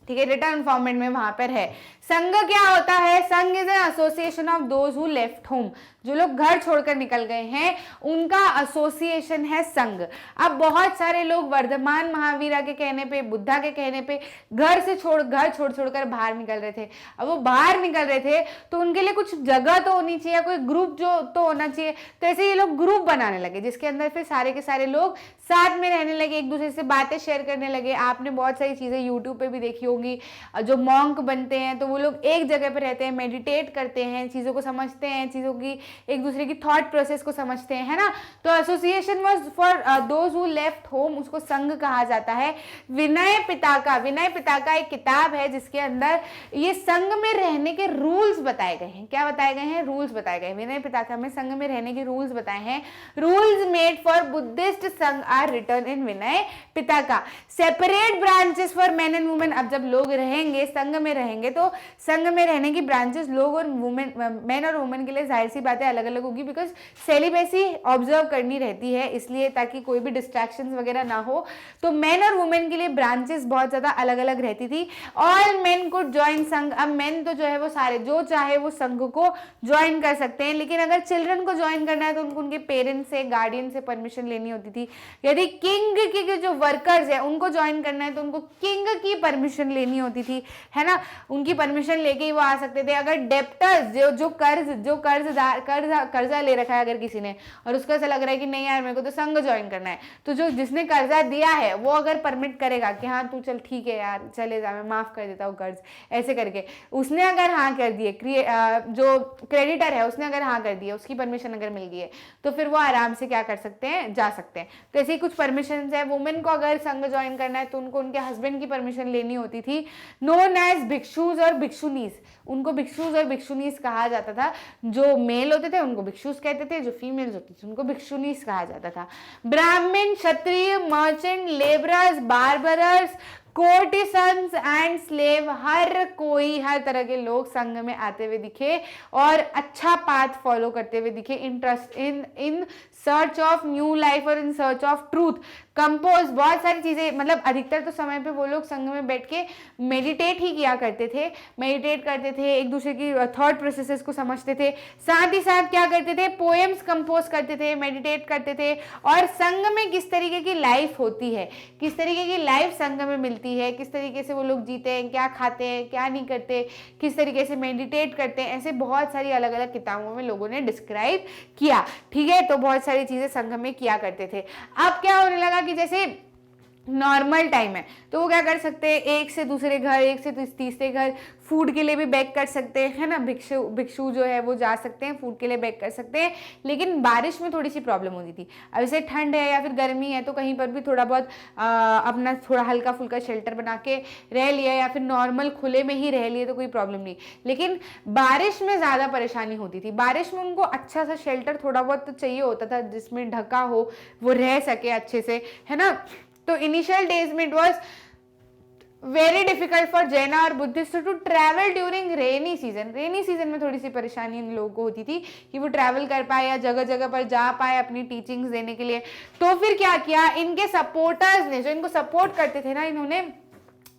ठीक है। रिटर्न फॉर्मेट में वहां पर है। संघ क्या होता है? संघ is an association of those who left home. जो लोग घर छोड़कर निकल गए हैं उनका एसोसिएशन है संघ। अब बहुत सारे लोग वर्धमान महावीरा के कहने पे, बुद्धा के कहने पे घर छोड़कर बाहर निकल रहे थे। अब वो बाहर निकल रहे थे तो उनके लिए कुछ जगह तो होनी चाहिए, कोई ग्रुप जो तो होना चाहिए। तो ऐसे ये लोग ग्रुप बनाने लगे जिसके अंदर फिर सारे के सारे लोग साथ में रहने लगे, एक दूसरे से बातें शेयर करने लगे। आपने बहुत सारी चीजें यूट्यूब पे भी देखी होंगी, जो मॉन्क बनते हैं तो वो लोग एक जगह पे रहते हैं, मेडिटेट करते हैं, चीजों को समझते हैं, चीजों की एक दूसरे की थॉट प्रोसेस को समझते हैं, है ना। तो association was for those who left home, उसको संघ कहा जाता है। विनय पिताका एक किताब है जिसके अंदर ये संघ में रहने के रूल्स बताए गए हैं। क्या बताए गए हैं? रूल्स बताए गए। विनय पिताका में संघ में रहने के रूल्स बताए हैं। Rules made for Buddhist sangh are return in Vinaya Pitaka. Separate branches for men and women. अब जब लोग रहेंगे, संघ में रहेंगे, तो संघ में रहने की ब्रांचेस लोग और वुमेन, मेन और वुमेन के लिए जाहिर सी बातें अलग अलग होगी, बिकॉज सेलिबेसी ऑब्जर्व करनी रहती है, इसलिए ताकि कोई भी डिस्ट्रैक्शंस वगैरह ना हो। तो मेन और वुमेन के लिए ब्रांचेस बहुत ज्यादा अलग अलग रहती थी। ऑल मेन कुड ज्वाइन संघ। अब मेन तो जो है वो सारे जो चाहे वो संघ को ज्वाइन कर सकते हैं, लेकिन अगर चिल्ड्रन को ज्वाइन करना है तो उनको उनके पेरेंट्स से, गार्डियन से परमिशन लेनी होती थी। यदि किंग के जो वर्कर्स है उनको ज्वाइन करना है तो उनको किंग की परमिशन लेनी होती थी, है ना। उनकी परमिशन लेके ही वो आ सकते थे। अगर डेप्टर्स जो कर्जा ले रखा है अगर किसी ने, और उसको ऐसा लग रहा है कि नहीं यार मेरे को तो संघ ज्वाइन करना है, तो जो जिसने कर्जा दिया है वो अगर परमिट करेगा कि हाँ तू चल ठीक है यार चले जा, मैं माफ कर देता हूँ कर्ज, ऐसे करके उसने अगर हाँ कर दिए, जो क्रेडिटर है उसने अगर हाँ कर दिया, उसकी परमिशन अगर मिल गई है, तो फिर वो आराम से क्या कर सकते हैं, जा सकते हैं। तो ऐसी कुछ परमिशन है। वुमेन को अगर संघ ज्वाइन करना है तो उनको उनके हस्बैंड की परमिशन लेनी होती थी। नोन एज भिक्षुज और भिक्षुनीस, उनको भिक्षुज और भिक्षुनीस कहा जाता था। जो मेल होते थे उनको भिक्षुज कहते थे, जो फीमेल्स होती थी उनको भिक्षुनीस कहा जाता था। ब्राह्मण, क्षत्रिय, मर्चेंट, लेबरर्स, बार्बरर्स, कोर्टिसन्स एंड स्लेव, हर कोई, हर तरह के लोग संघ में आते हुए दिखे और अच्छा पाथ फॉलो करते हुए दिखे। Interest in search of new life और in search of truth. Compose, बहुत सारी चीजें, मतलब अधिकतर तो समय पे वो लोग संघ में बैठ के मेडिटेट ही किया करते थे, मेडिटेट करते थे, एक दूसरे की थॉट प्रोसेसेस को समझते थे। साथ ही साथ क्या करते थे, पोएम्स कंपोज करते थे, मेडिटेट करते थे। और संघ में किस तरीके की लाइफ होती है, किस तरीके की लाइफ संघ में मिलती है, किस तरीके से वो लोग जीते हैं, क्या खाते हैं, क्या नहीं करते, किस तरीके से मेडिटेट करते हैं, ऐसे बहुत सारी अलग अलग किताबों में लोगों ने डिस्क्राइब किया। ठीक है, तो बहुत सारी चीजें संघ में किया करते थे। अब क्या होने लगा कि जैसे नॉर्मल टाइम है तो वो क्या कर सकते हैं, एक से दूसरे घर, एक से तीसरे घर फूड के लिए भी बैक कर सकते हैं, है ना। भिक्षु जो है वो जा सकते हैं, फूड के लिए बैक कर सकते हैं। लेकिन बारिश में थोड़ी सी प्रॉब्लम होती थी। अब जैसे ठंड है या फिर गर्मी है तो कहीं पर भी थोड़ा बहुत अपना थोड़ा हल्का फुल्का शेल्टर बना के रह लिया, या फिर नॉर्मल खुले में ही रह लिए तो कोई प्रॉब्लम नहीं। लेकिन बारिश में ज़्यादा परेशानी होती थी। बारिश में उनको अच्छा सा शेल्टर थोड़ा बहुत तो चाहिए होता था जिसमें ढका हो, वो रह सके अच्छे से, है ना। तो इनिशियल डेज में it was very difficult for Jain और Buddhist to travel during rainy season. Rainy season में थोड़ी सी परेशानी इन लोगों को होती थी कि वो ट्रैवल कर पाए या जगह जगह पर जा पाए अपनी टीचिंग्स देने के लिए। तो फिर क्या किया, इनके सपोर्टर्स ने, जो इनको सपोर्ट करते थे ना, इन्होंने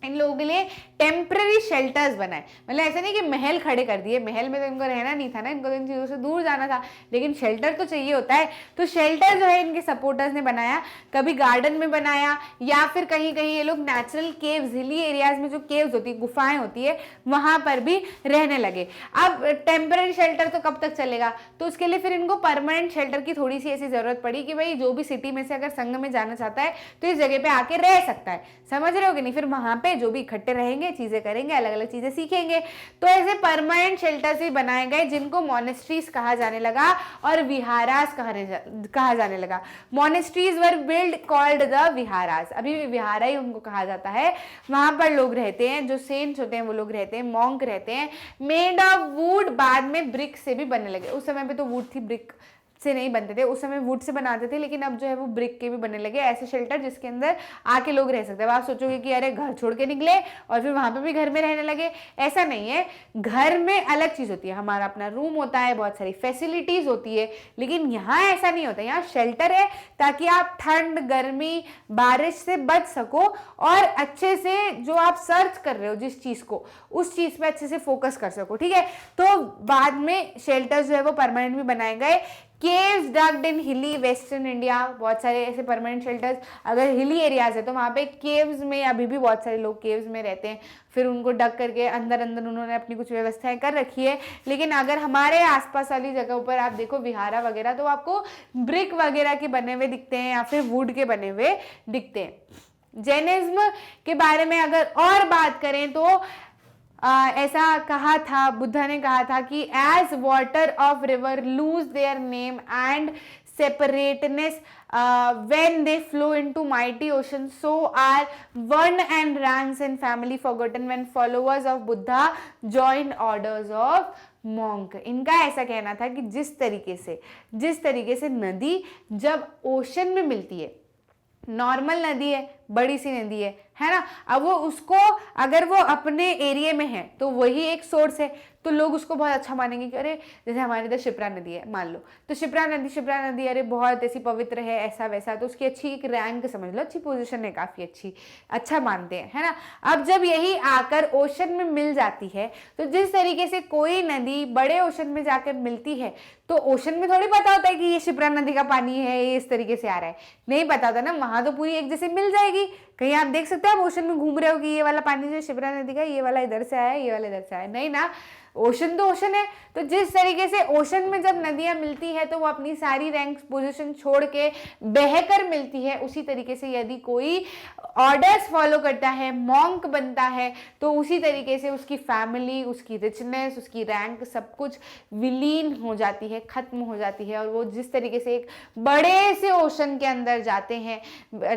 इन लोगों के लिए टेम्पररी शेल्टर्स बनाए। मतलब ऐसे नहीं कि महल खड़े कर दिए, महल में तो इनको रहना नहीं था ना, इनको तो इन चीज़ों से दूर जाना था, लेकिन शेल्टर तो चाहिए होता है। तो शेल्टर जो है इनके सपोर्टर्स ने बनाया, कभी गार्डन में बनाया या फिर कहीं कहीं ये लोग नेचुरल केव्स, हिली एरियाज में जो केव्स होती है, गुफाएं होती है, वहां पर भी रहने लगे। अब टेम्पररी शेल्टर तो कब तक चलेगा, तो उसके लिए फिर इनको परमानेंट शेल्टर की थोड़ी सी ऐसी जरूरत पड़ी कि भाई जो भी सिटी में से अगर संघ में जाना चाहता है तो इस जगह पे आके रह सकता है। समझ रहे हो कि नहीं। फिर वहां पे जो भी इकट्ठे रहेंगे, चीजें करेंगे, अलग अलग चीजें सीखेंगे। तो ऐसे परमानेंट शेल्टर्स भी बनाए गए जिनको मोनेस्ट्रीज कहा जाने लगा और विहारास कहा जाने लगा। Monasteries were build called the viharas, अभी भी विहारा ही उनको कहा जाता है। वहां पर लोग रहते हैं, जो सेंट्स होते हैं वो लोग रहते हैं, मॉन्क रहते हैं। मेड ऑफ वुड, बाद में ब्रिक से भी बनने लगे। उस समय पे तो वुड थी, ब्रिक से नहीं बनते थे, उस समय वुड से बनाते थे, लेकिन अब जो है वो ब्रिक के भी बनने लगे ऐसे शेल्टर जिसके अंदर आके लोग रह सकते हैं। आप सोचोगे कि अरे घर छोड़ के निकले और फिर वहां पे भी घर में रहने लगे, ऐसा नहीं है। घर में अलग चीज होती है, हमारा अपना रूम होता है, बहुत सारी फैसिलिटीज होती है, लेकिन यहाँ ऐसा नहीं होता। यहाँ शेल्टर है ताकि आप ठंड, गर्मी, बारिश से बच सको और अच्छे से जो आप सर्च कर रहे हो जिस चीज को, उस चीज पे अच्छे से फोकस कर सको, ठीक है। तो बाद में शेल्टर्स जो है वो परमानेंट भी बनाए गए। केव्स डग्ड इन हिली वेस्टर्न इंडिया, बहुत सारे ऐसे परमानेंट शेल्टर्स, अगर हिली एरियाज है तो वहाँ पे केव्स में अभी भी बहुत सारे लोग केव्स में रहते हैं, फिर उनको डग करके अंदर अंदर उन्होंने अपनी कुछ व्यवस्थाएं कर रखी है। लेकिन अगर हमारे आसपास वाली जगह पर आप देखो विहारा वगैरह, तो आपको ब्रिक वगैरह के बने हुए दिखते हैं या फिर वुड के बने हुए दिखते हैं। जैनिज्म के बारे में अगर और बात करें तो ऐसा कहा था, बुद्धा ने कहा था कि as water of river lose their name and separateness when they flow into mighty ocean, so are one and ranks and family forgotten when followers of Buddha joined orders of monk। इनका ऐसा कहना था कि जिस तरीके से नदी जब ओशन में मिलती है, नॉर्मल नदी है, बड़ी सी नदी है ना, अब वो उसको अगर वो अपने एरिया में है तो वही एक सोर्स है, तो लोग उसको बहुत अच्छा मानेंगे कि अरे जैसे हमारे इधर शिप्रा नदी है मान लो, तो शिप्रा नदी अरे बहुत ऐसी पवित्र है, ऐसा वैसा, तो उसकी अच्छी एक रैंक समझ लो, अच्छी पोजीशन है, काफी अच्छा मानते हैं, है ना। अब जब यही आकर ओशन में मिल जाती है, तो जिस तरीके से कोई नदी बड़े ओशन में जाकर मिलती है, तो ओशन में थोड़ी पता होता है कि ये शिप्रा नदी का पानी है, ये इस तरीके से आ रहा है, नहीं पता होता ना, वहां तो पूरी एक जैसे मिल जाएगी। कहीं आप देख सकते हैं आप ओशन में घूम रहे हो कि ये वाला पानी जो शिप्रा नदी का, ये वाला इधर से आया, ये वाला इधर से आया, नहीं ना, ओशन तो ओशन है। तो जिस तरीके से ओशन में जब नदियां मिलती है तो वो अपनी सारी रैंक पोजीशन छोड़ के बहकर मिलती है, उसी तरीके से यदि कोई ऑर्डर्स फॉलो करता है, मॉन्क बनता है, तो उसी तरीके से उसकी फैमिली, उसकी रिचनेस, उसकी रैंक सब कुछ विलीन हो जाती है, खत्म हो जाती है। और वो जिस तरीके से एक बड़े से ओशन के अंदर जाते हैं,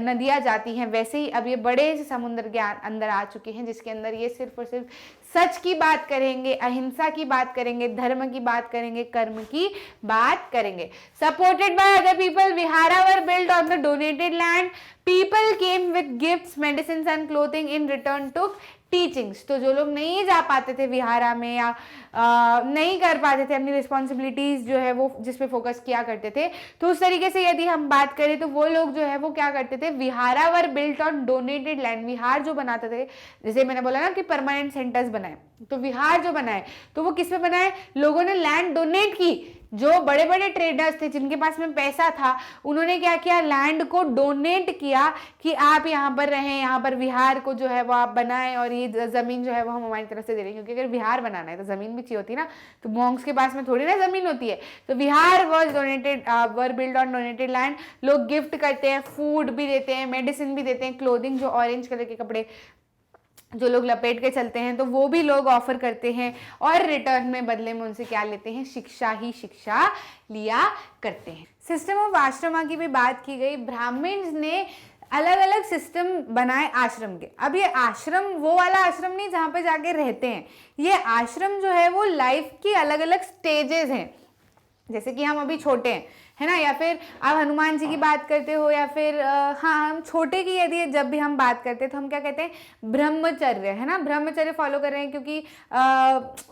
नदियां जाती हैं, वैसे ही अब ये बड़े से समुद्र के अंदर आ चुके हैं, जिसके अंदर ये सिर्फ और सिर्फ सच की बात करेंगे, अहिंसा की बात करेंगे, धर्म की बात करेंगे, कर्म की बात करेंगे। Supported by other people, vihara were build on the donated land, people came with gifts, medicine and clothing, in return took teachings. तो जो लोग नहीं जा पाते थे विहारा में या नहीं कर पाते थे अपनी रिस्पॉन्सिबिलिटीज जो है वो जिस पे फोकस किया करते थे, तो उस तरीके से यदि हम बात करें तो वो लोग जो है वो क्या करते थे, vihara were built on donated land. विहार जो बनाते थे, जैसे मैंने बोला ना कि परमानेंट सेंटर्स बनाए, तो विहार जो बनाए तो वो किस पे बनाए, लोगों ने लैंड डोनेट की। जो बड़े बड़े ट्रेडर्स थे जिनके पास में पैसा था, उन्होंने क्या किया, लैंड को डोनेट किया कि आप यहाँ पर रहें, यहाँ पर विहार को जो है वो आप बनाएं, और ये जमीन जो है वो हम हमारी तरफ से दे रहे हैं, क्योंकि अगर विहार बनाना है तो जमीन भी चाहिए होती है ना, तो मॉन्क्स के पास में थोड़ी ना जमीन होती है। तो vihar was donated, were build on donated land. लोग गिफ्ट करते हैं, फूड भी देते हैं, मेडिसिन भी देते हैं, क्लोथिंग जो ऑरेंज कलर के कपड़े जो लोग लपेट के चलते हैं, तो वो भी लोग ऑफर करते हैं, और रिटर्न में बदले में उनसे क्या लेते हैं, शिक्षा ही शिक्षा लिया करते हैं। सिस्टम ऑफ आश्रमा की भी बात की गई। ब्राह्मण्स ने अलग अलग सिस्टम बनाए आश्रम के। अब ये आश्रम वो वाला आश्रम नहीं जहाँ पे जाके रहते हैं, ये आश्रम जो है वो लाइफ की अलग अलग स्टेजेस हैं। जैसे कि हम अभी छोटे हैं, है ना, या फिर आप हनुमान जी की बात करते हो, या फिर हाँ हम छोटे की यदि जब भी हम बात करते हैं तो हम क्या कहते हैं, ब्रह्मचर्य, है ना, ब्रह्मचर्य फॉलो कर रहे हैं, क्योंकि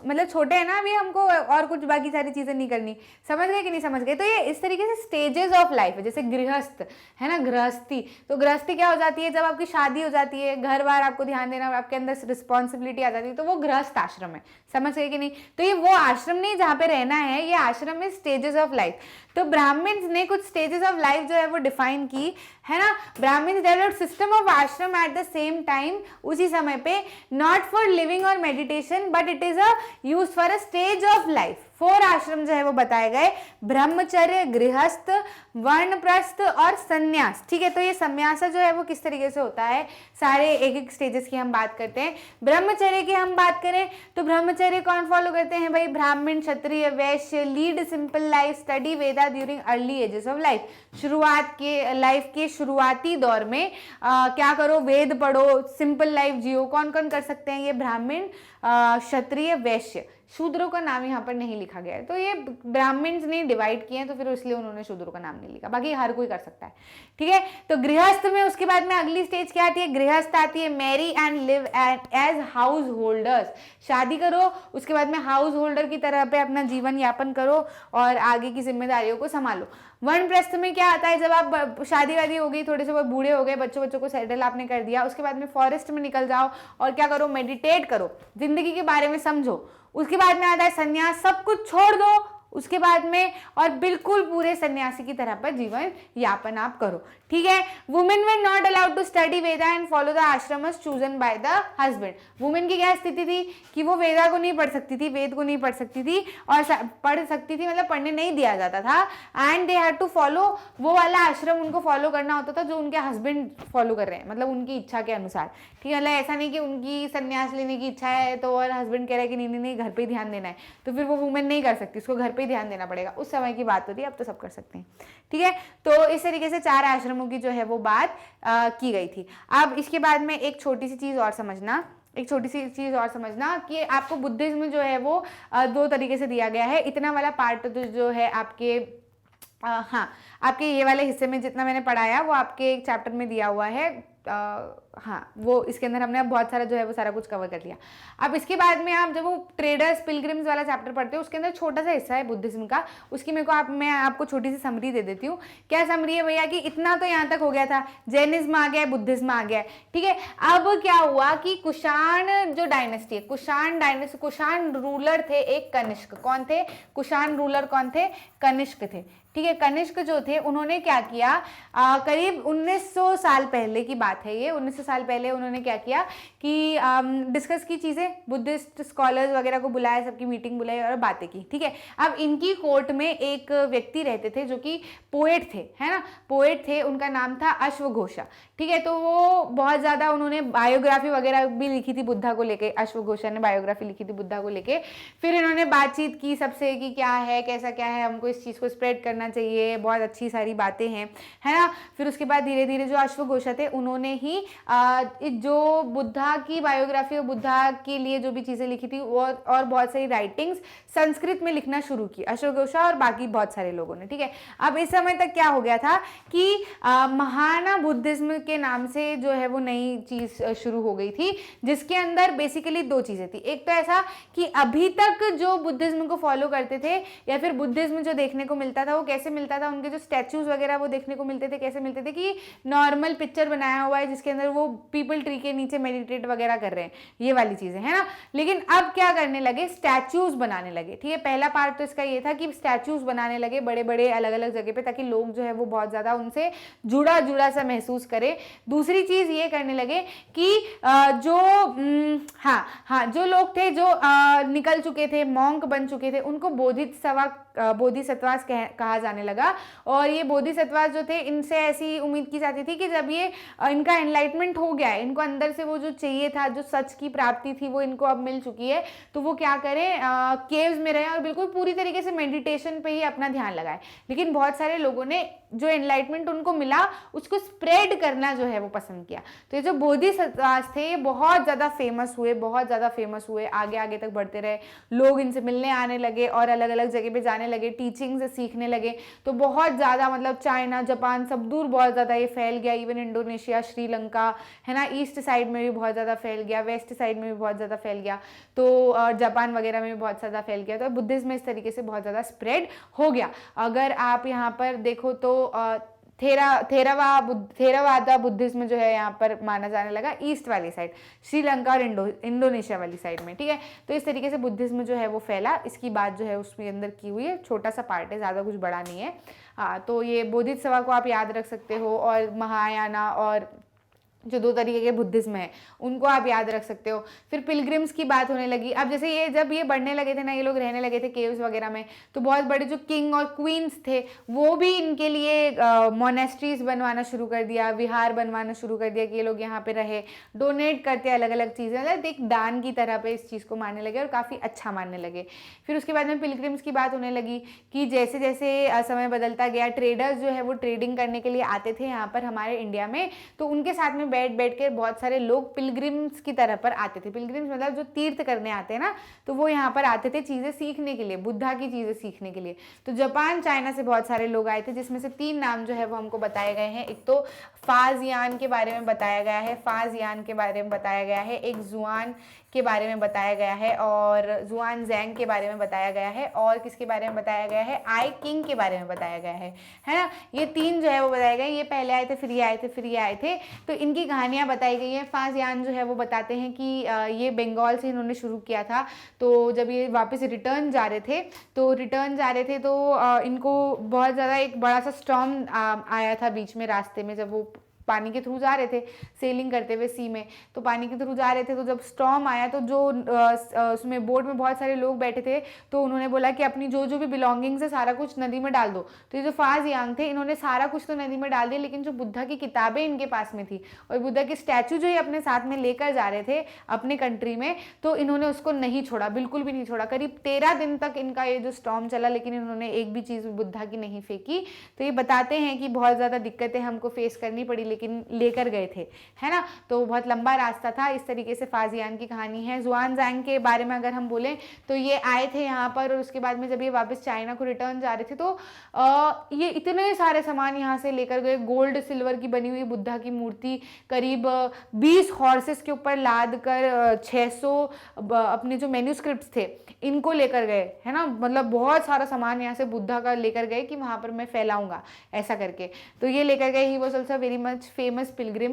मतलब छोटे हैं ना अभी, हमको और कुछ बाकी सारी चीज़ें नहीं करनी। समझ गए कि नहीं समझ गए। तो ये इस तरीके से स्टेजेस ऑफ लाइफ है। जैसे गृहस्थ है ना, गृहस्थी, तो गृहस्थी क्या हो जाती है, जब आपकी शादी हो जाती है, घर बार आपको ध्यान देना, आपके अंदर रिस्पॉन्सिबिलिटी आ जाती है, तो वो गृहस्थ आश्रम है। समझ गए कि नहीं। तो ये वो आश्रम नहीं जहाँ पे रहना है, ये आश्रम है स्टेजेस ऑफ लाइफ। तो ब्राह्मण्स ने कुछ स्टेजेस ऑफ लाइफ जो है वो डिफाइन की, है ना। ब्राह्मण्स डेवलप्ड सिस्टम ऑफ आश्रम एट द सेम टाइम, उसी समय पे, नॉट फॉर लिविंग और meditation but it is a use for a stage of life. 4 आश्रम जो है वो बताए गए, ब्रह्मचर्य, गृहस्थ, वानप्रस्थ और संन्यास। ठीक है, तो ये संन्यास जो है वो किस तरीके से होता है, सारे एक एक स्टेजेस की हम बात करते हैं। ब्रह्मचर्य की हम बात करें तो ब्रह्मचर्य कौन फॉलो करते हैं भाई, ब्राह्मण, क्षत्रिय, वैश्य, lead simple life, study Veda during early ages of life. शुरुआत के लाइफ के शुरुआती दौर में क्या करो, वेद पढ़ो, सिंपल लाइफ जियो। कौन कौन कर सकते हैं ये, ब्राह्मण, क्षत्रिय, वैश्य, शूद्रों का नाम यहाँ पर नहीं लिखा गया है। तो ये ब्राह्मण्स ने डिवाइड किए हैं, तो फिर इसलिए उन्होंने शूद्रों का नाम नहीं लिखा, बाकी हर कोई कर सकता है, ठीक है। तो गृहस्थ में उसके बाद में अगली स्टेज क्या आती है, गृहस्थ आती है, marry and live as householders, शादी करो, उसके बाद में हाउस होल्डर की तरह पे अपना जीवन यापन करो और आगे की जिम्मेदारियों को संभालो। वानप्रस्थ में क्या आता है, जब आप शादी वादी हो गई, थोड़े से बहुत बूढ़े हो गए, बच्चों को सेटल आपने कर दिया, उसके बाद में फॉरेस्ट में निकल जाओ और क्या करो, मेडिटेट करो, जिंदगी के बारे में समझो। उसके बाद में आता है संन्यास, सब कुछ छोड़ दो उसके बाद में और बिल्कुल पूरे सन्यासी की तरह पर जीवन यापन आप करो, ठीक है। Women were not allowed to study Veda and follow the ashramas chosen by the husband. Women की क्या स्थिति थी कि वो वेदा को नहीं पढ़ सकती थी, वेद को नहीं पढ़ सकती थी, और पढ़ सकती थी मतलब पढ़ने नहीं दिया जाता था, and they had to follow, वो वाला आश्रम उनको फॉलो करना होता था जो उनके हस्बैंड फॉलो कर रहे हैं, मतलब उनकी इच्छा के अनुसार, ठीक है। मतलब ऐसा नहीं कि उनकी संन्यास लेने की इच्छा है तो और हस्बैंड कह रहा है कि नहीं नहीं घर पे ही ध्यान देना है, तो फिर वो वुमेन नहीं कर सकती, उसको घर पे ही ध्यान देना पड़ेगा। उस समय की बात होती है, अब तो सब कर सकते हैं, ठीक है। तो इस तरीके से 4 आश्रमों की जो है वो बात की गई थी। अब इसके बाद में एक छोटी सी चीज और समझना, कि आपको बुद्धिज्म जो है वो 2 तरीके से दिया गया है। इतना वाला पार्ट तो जो है आपके हाँ, आपके ये वाले हिस्से में जितना मैंने पढ़ाया वो आपके एक चैप्टर में दिया हुआ है, हाँ, वो इसके अंदर हमने बहुत सारा जो है वो सारा कुछ कवर कर लिया। अब इसके बाद में आप जब वो ट्रेडर्स पिलग्रिम्स वाला चैप्टर पढ़ते हो, उसके अंदर छोटा सा हिस्सा है बुद्धिज्म का, उसकी मैं आपको छोटी सी समरी दे देती हूँ। क्या समरी है भैया कि इतना तो यहाँ तक हो गया था, जैनिज्म आ गया, बुद्धिज्म आ गया, ठीक है। अब क्या हुआ कि कुषाण जो डायनेस्टी है, कुषाण रूलर थे एक कनिष्क। कौन थे कुषाण रूलर? कौन थे? कनिष्क थे, ठीक है। कनिष्क जो थे उन्होंने क्या किया, करीब 1900 साल पहले की बात है ये, 1900 साल पहले उन्होंने क्या किया कि डिस्कस की चीज़ें, बुद्धिस्ट स्कॉलर्स वगैरह को बुलाया, सबकी मीटिंग बुलाई और बातें की, ठीक है। अब इनकी कोर्ट में एक व्यक्ति रहते थे जो कि पोएट थे, है ना, पोएट थे, उनका नाम था अश्वघोषा, ठीक है। तो वो बहुत ज़्यादा उन्होंने बायोग्राफी वगैरह भी लिखी थी बुद्धा को लेके, अश्वघोषा ने बायोग्राफी लिखी थी बुद्धा को लेके। फिर इन्होंने बातचीत की सबसे कि क्या है, कैसा क्या है, हमको इस चीज़ को स्प्रेड करना चाहिए, बहुत अच्छी सारी बातें हैं, है ना। फिर उसके बाद धीरे धीरे जो अश्वघोषा थे उन्होंने ही जो बुद्धा की बायोग्राफी और बुद्धा के लिए जो भी चीज़ें लिखी थी और बहुत सारी राइटिंग्स संस्कृत में लिखना शुरू की, अश्वघोषा और बाकी बहुत सारे लोगों ने, ठीक है। अब इस समय तक क्या हो गया था कि महाना बुद्धिज्म के नाम से जो है वो नई चीज़ शुरू हो गई थी, जिसके अंदर बेसिकली 2 चीज़ें थी। एक तो ऐसा कि अभी तक जो बुद्धिज्म को फॉलो करते थे या फिर बुद्धिज्म जो देखने को मिलता था वो कैसे मिलता था, उनके जो स्टैचूज वगैरह वो देखने को मिलते थे, कैसे मिलते थे कि नॉर्मल पिक्चर बनाया हुआ है जिसके अंदर वो पीपल ट्री के नीचे मेडिटेट वगैरह कर रहे हैं, ये वाली चीजें, है ना। लेकिन अब क्या करने लगे, स्टैचूज बनाने लगे, ठीक है। पहला पार्ट तो इसका ये था कि स्टैचूज बनाने लगे बड़े बड़े अलग अलग जगह पे, ताकि लोग जो है वो बहुत ज्यादा उनसे जुड़ा जुड़ा सा महसूस करे। दूसरी चीज ये करने लगे कि जो लोग थे जो निकल चुके थे, मॉन्क बन चुके थे, उनको बोधिसत्वास कहा जाने लगा। और ये बोधिसत्वास जो थे, इनसे ऐसी उम्मीद की जाती थी कि जब ये इनका एनलाइटमेंट हो गया है, इनको अंदर से वो जो चाहिए था, जो सच की प्राप्ति थी वो इनको अब मिल चुकी है, तो वो क्या करें, केव्स में रहे और बिल्कुल पूरी तरीके से मेडिटेशन पे ही अपना ध्यान लगाए। लेकिन बहुत सारे लोगों ने जो एनलाइटमेंट उनको मिला उसको स्प्रेड करना जो है वो पसंद किया। तो ये जो बोधिसत्वास थे ये बहुत ज़्यादा फेमस हुए, आगे आगे तक बढ़ते रहे, लोग इनसे मिलने आने लगे और अलग अलग जगह पे जाने लगे, टीचिंग से सीखने लगे। तो बहुत ज़्यादा, मतलब चाइना, जापान, सब दूर बहुत ज़्यादा ये फैल गया, इवन इंडोनेशिया, श्रीलंका, है ना, ईस्ट साइड में भी बहुत ज़्यादा फैल गया, वेस्ट साइड में भी बहुत ज़्यादा फैल गया, तो जापान वगैरह में भी बहुत ज़्यादा फैल गया। तो बुद्धिज्म इस तरीके से बहुत ज़्यादा स्प्रेड हो गया। अगर आप यहाँ पर देखो तो थेरावादा बुद्धिज्म जो है यहाँ पर माना जाने लगा ईस्ट वाली साइड, श्रीलंका और इंडोनेशिया वाली साइड में, ठीक है। तो इस तरीके से बुद्धिज्म जो है वो फैला। इसकी बात जो है उसमें अंदर की हुई है, छोटा सा पार्ट है, ज़्यादा कुछ बड़ा नहीं है। हाँ, तो ये बोधिसत्व को आप याद रख सकते हो, और महायाना और जो 2 तरीके के बुद्धिज्म है उनको आप याद रख सकते हो। फिर पिलग्रिम्स की बात होने लगी। अब जैसे ये जब ये बढ़ने लगे थे ना, ये लोग रहने लगे थे केव्स वगैरह में, तो बहुत बड़े जो किंग और क्वींस थे वो भी इनके लिए मोनेस्ट्रीज बनवाना शुरू कर दिया, विहार बनवाना शुरू कर दिया कि ये लोग यहाँ पे रहे, डोनेट करते अलग अलग चीज़ें, मतलब एक दान की तरह पे इस चीज़ को मानने लगे और काफ़ी अच्छा मानने लगे। फिर उसके बाद में पिलग्रिम्स की बात होने लगी कि जैसे जैसे समय बदलता गया, ट्रेडर्स जो है वो ट्रेडिंग करने के लिए आते थे यहाँ पर हमारे इंडिया में, तो उनके साथ में बैठ बैठ के बहुत सारे लोग पिलग्रिम्स की तरह पर आते थे। पिलग्रिम्स मतलब जो तीर्थ करने आते हैं ना, तो वो यहाँ पर आते थे चीज़ें सीखने के लिए, बुद्धा की चीज़ें सीखने के लिए। तो जापान चाइना से बहुत सारे लोग आए थे, जिसमें से 3 नाम जो है वो हमको बताए गए हैं। एक तो फाजियान के बारे में बताया गया है, फाजियान के बारे में बताया गया है, एक जुआन के बारे में बताया गया है, और जुआन जैंग के बारे में बताया गया है, और किसके बारे में बताया गया है, आई किंग के बारे में बताया गया है ना। ये 3 जो है वो बताए गए, ये पहले आए थे, फिर ये आए थे, फिर ये आए थे। तो इनकी कहानियाँ बताई गई हैं। फाजियान जो है वो बताते हैं कि ये बंगाल से इन्होंने शुरू किया था। तो जब ये वापस रिटर्न जा रहे थे तो इनको बहुत ज़्यादा एक बड़ा सा स्टॉर्म आया था बीच में रास्ते में, जब वो पानी के थ्रू जा रहे थे, सेलिंग करते हुए सी में, तो पानी के थ्रू जा रहे थे। तो जब स्टॉर्म आया तो जो उसमें बोट में बहुत सारे लोग बैठे थे, तो उन्होंने बोला कि अपनी जो जो भी बिलोंगिंग्स है सारा कुछ नदी में डाल दो। तो ये जो फाजियांग थे, इन्होंने सारा कुछ तो नदी में डाल दिया, लेकिन जो बुद्धा की किताबें इनके पास में थी और बुद्धा की स्टैचू जो ये अपने साथ में लेकर जा रहे थे अपने कंट्री में, तो इन्होंने उसको नहीं छोड़ा, बिल्कुल भी नहीं छोड़ा। करीब 13 दिन तक इनका ये जो स्टॉर्म चला, लेकिन इन्होंने एक भी चीज़ बुद्धा की नहीं फेंकी। तो ये बताते हैं कि बहुत ज़्यादा दिक्कतें हमको फेस करनी पड़ी, लेकिन लेकर गए थे, है ना। तो बहुत लंबा रास्ता था। इस तरीके से फाजियान की कहानी है। जुआन जैंग के बारे में अगर हम बोलें तो ये आए थे यहाँ पर, और उसके बाद में जब ये वापस चाइना को रिटर्न जा रहे थे तो ये इतने सारे सामान यहाँ से लेकर गए। गोल्ड सिल्वर की बनी हुई बुद्धा की मूर्ति करीब 20 हॉर्सेस के ऊपर लाद कर 600 अपने जो मैन्यूस्क्रिप्ट्स थे इनको लेकर गए, है ना। मतलब बहुत सारा सामान यहाँ से बुद्धा का लेकर गए कि वहाँ पर मैं फैलाऊंगा, ऐसा करके। तो ये लेकर गए। ही was also very much famous Pilgrim.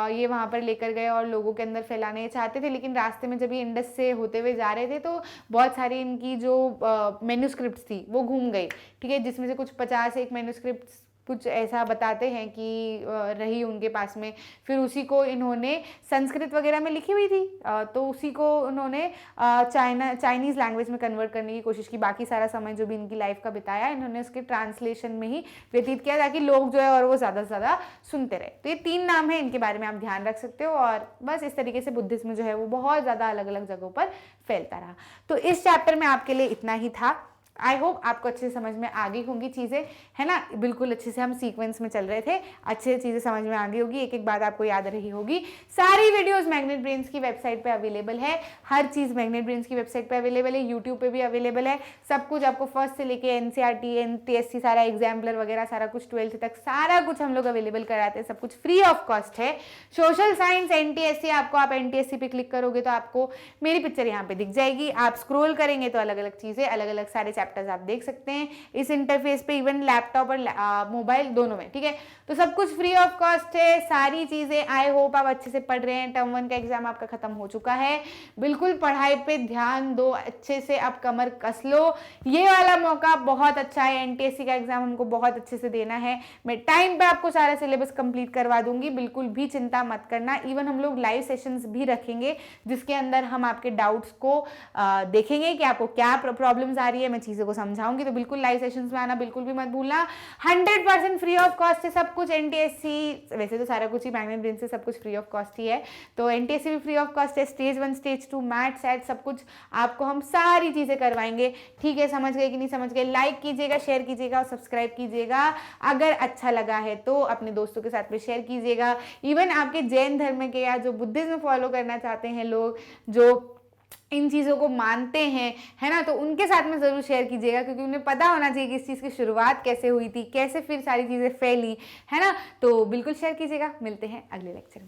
ये वहाँ पर लेकर गए और लोगों के अंदर फैलाने चाहते थे, लेकिन रास्ते में जब ये इंडस से होते हुए जा रहे थे तो बहुत सारी इनकी जो मैन्यूस्क्रिप्ट्स थी वो घूम गई, ठीक है, जिसमें से कुछ 50 एक मैन्यूस्क्रिप्ट्स कुछ ऐसा बताते हैं कि रही उनके पास में। फिर उसी को इन्होंने संस्कृत वगैरह में लिखी हुई थी, तो उसी को उन्होंने चाइनीज़ लैंग्वेज में कन्वर्ट करने की कोशिश की। बाकी सारा समय जो भी इनकी लाइफ का बिताया इन्होंने उसके ट्रांसलेशन में ही व्यतीत किया, ताकि लोग जो है और वो ज़्यादा से ज़्यादा सुनते रहे। तो ये 3 नाम हैं, इनके बारे में आप ध्यान रख सकते हो। और बस इस तरीके से बुद्धिज्म जो है वो बहुत ज़्यादा अलग अलग जगहों पर फैलता रहा। तो इस चैप्टर में आपके लिए इतना ही था। आई होप आपको अच्छे से समझ में आ गई होंगी चीज़ें, है ना। बिल्कुल अच्छे से हम सीक्वेंस में चल रहे थे, अच्छे से चीज़ें समझ में आ गई होगी, एक एक बात आपको याद रही होगी। सारी वीडियोस मैग्नेट ब्रेन्स की वेबसाइट पे अवेलेबल है। हर चीज़ मैग्नेट ब्रेन्स की वेबसाइट पे अवेलेबल है, यूट्यूब पे भी अवेलेबल है। सब कुछ आपको फर्स्ट से लेके NCERT NTSC सारा एग्जाम्पलर वगैरह सारा कुछ 12th तक सारा कुछ हम लोग अवेलेबल कराते हैं। सब कुछ फ्री ऑफ कॉस्ट है। सोशल साइंस NTSC आपको, आप NTSC पे क्लिक करोगे तो आपको मेरी पिक्चर यहाँ पे दिख जाएगी। आप स्क्रोल करेंगे तो अलग अलग चीज़ें, अलग अलग सारे चैप्टर्स आप देख सकते हैं इस इंटरफेस पे, इवन लैपटॉप और मोबाइल दोनों में, ठीक है। तो सब कुछ फ्री ऑफ कॉस्ट है, सारी चीजें। आई होप आप अच्छे से पढ़ रहे हैं। टर्म 1 का एग्जाम आपका खत्म हो चुका है। बिल्कुल पढ़ाई पे ध्यान दो, अच्छे से आप कमर कस लो। ये वाला मौका बहुत अच्छा है। NTSC का एग्जाम हमको बहुत अच्छे से देना है। मैं टाइम पे आपको सारा सिलेबस कंप्लीट करवा दूंगी, बिल्कुल भी चिंता मत करना। इवन हम लोग लाइव सेशंस भी रखेंगे, जिसके अंदर हम आपके डाउट्स को देखेंगे कि आपको क्या प्रॉब्लम्स आ रही है, मैं चीज़ों को समझाऊंगी। तो बिल्कुल लाइव सेशंस में आना बिल्कुल भी मत भूलना। 100% फ्री ऑफ कॉस्ट है सब कुछ। NTSC वैसे तो सारा कुछ ही मैग्नेट ब्रेन से सब कुछ फ्री ऑफ कॉस्ट ही है, तो NTSC भी फ्री ऑफ कॉस्ट है। स्टेज 1 स्टेज 2 मैथ सेट सब कुछ आपको हम सारी चीज़ें करवाएंगे, ठीक है। समझ गए कि नहीं समझ गए? लाइक कीजिएगा, शेयर कीजिएगा और सब्सक्राइब कीजिएगा। अगर अच्छा लगा है तो अपने दोस्तों के साथ में शेयर कीजिएगा। इवन आपके जैन धर्म के या जो बुद्धिज्म फॉलो करना चाहते हैं लोग, जो इन चीज़ों को मानते हैं, है ना, तो उनके साथ में ज़रूर शेयर कीजिएगा, क्योंकि उन्हें पता होना चाहिए कि इस चीज़ की शुरुआत कैसे हुई थी, कैसे फिर सारी चीज़ें फैली, है ना। तो बिल्कुल शेयर कीजिएगा। मिलते हैं अगले लेक्चर में।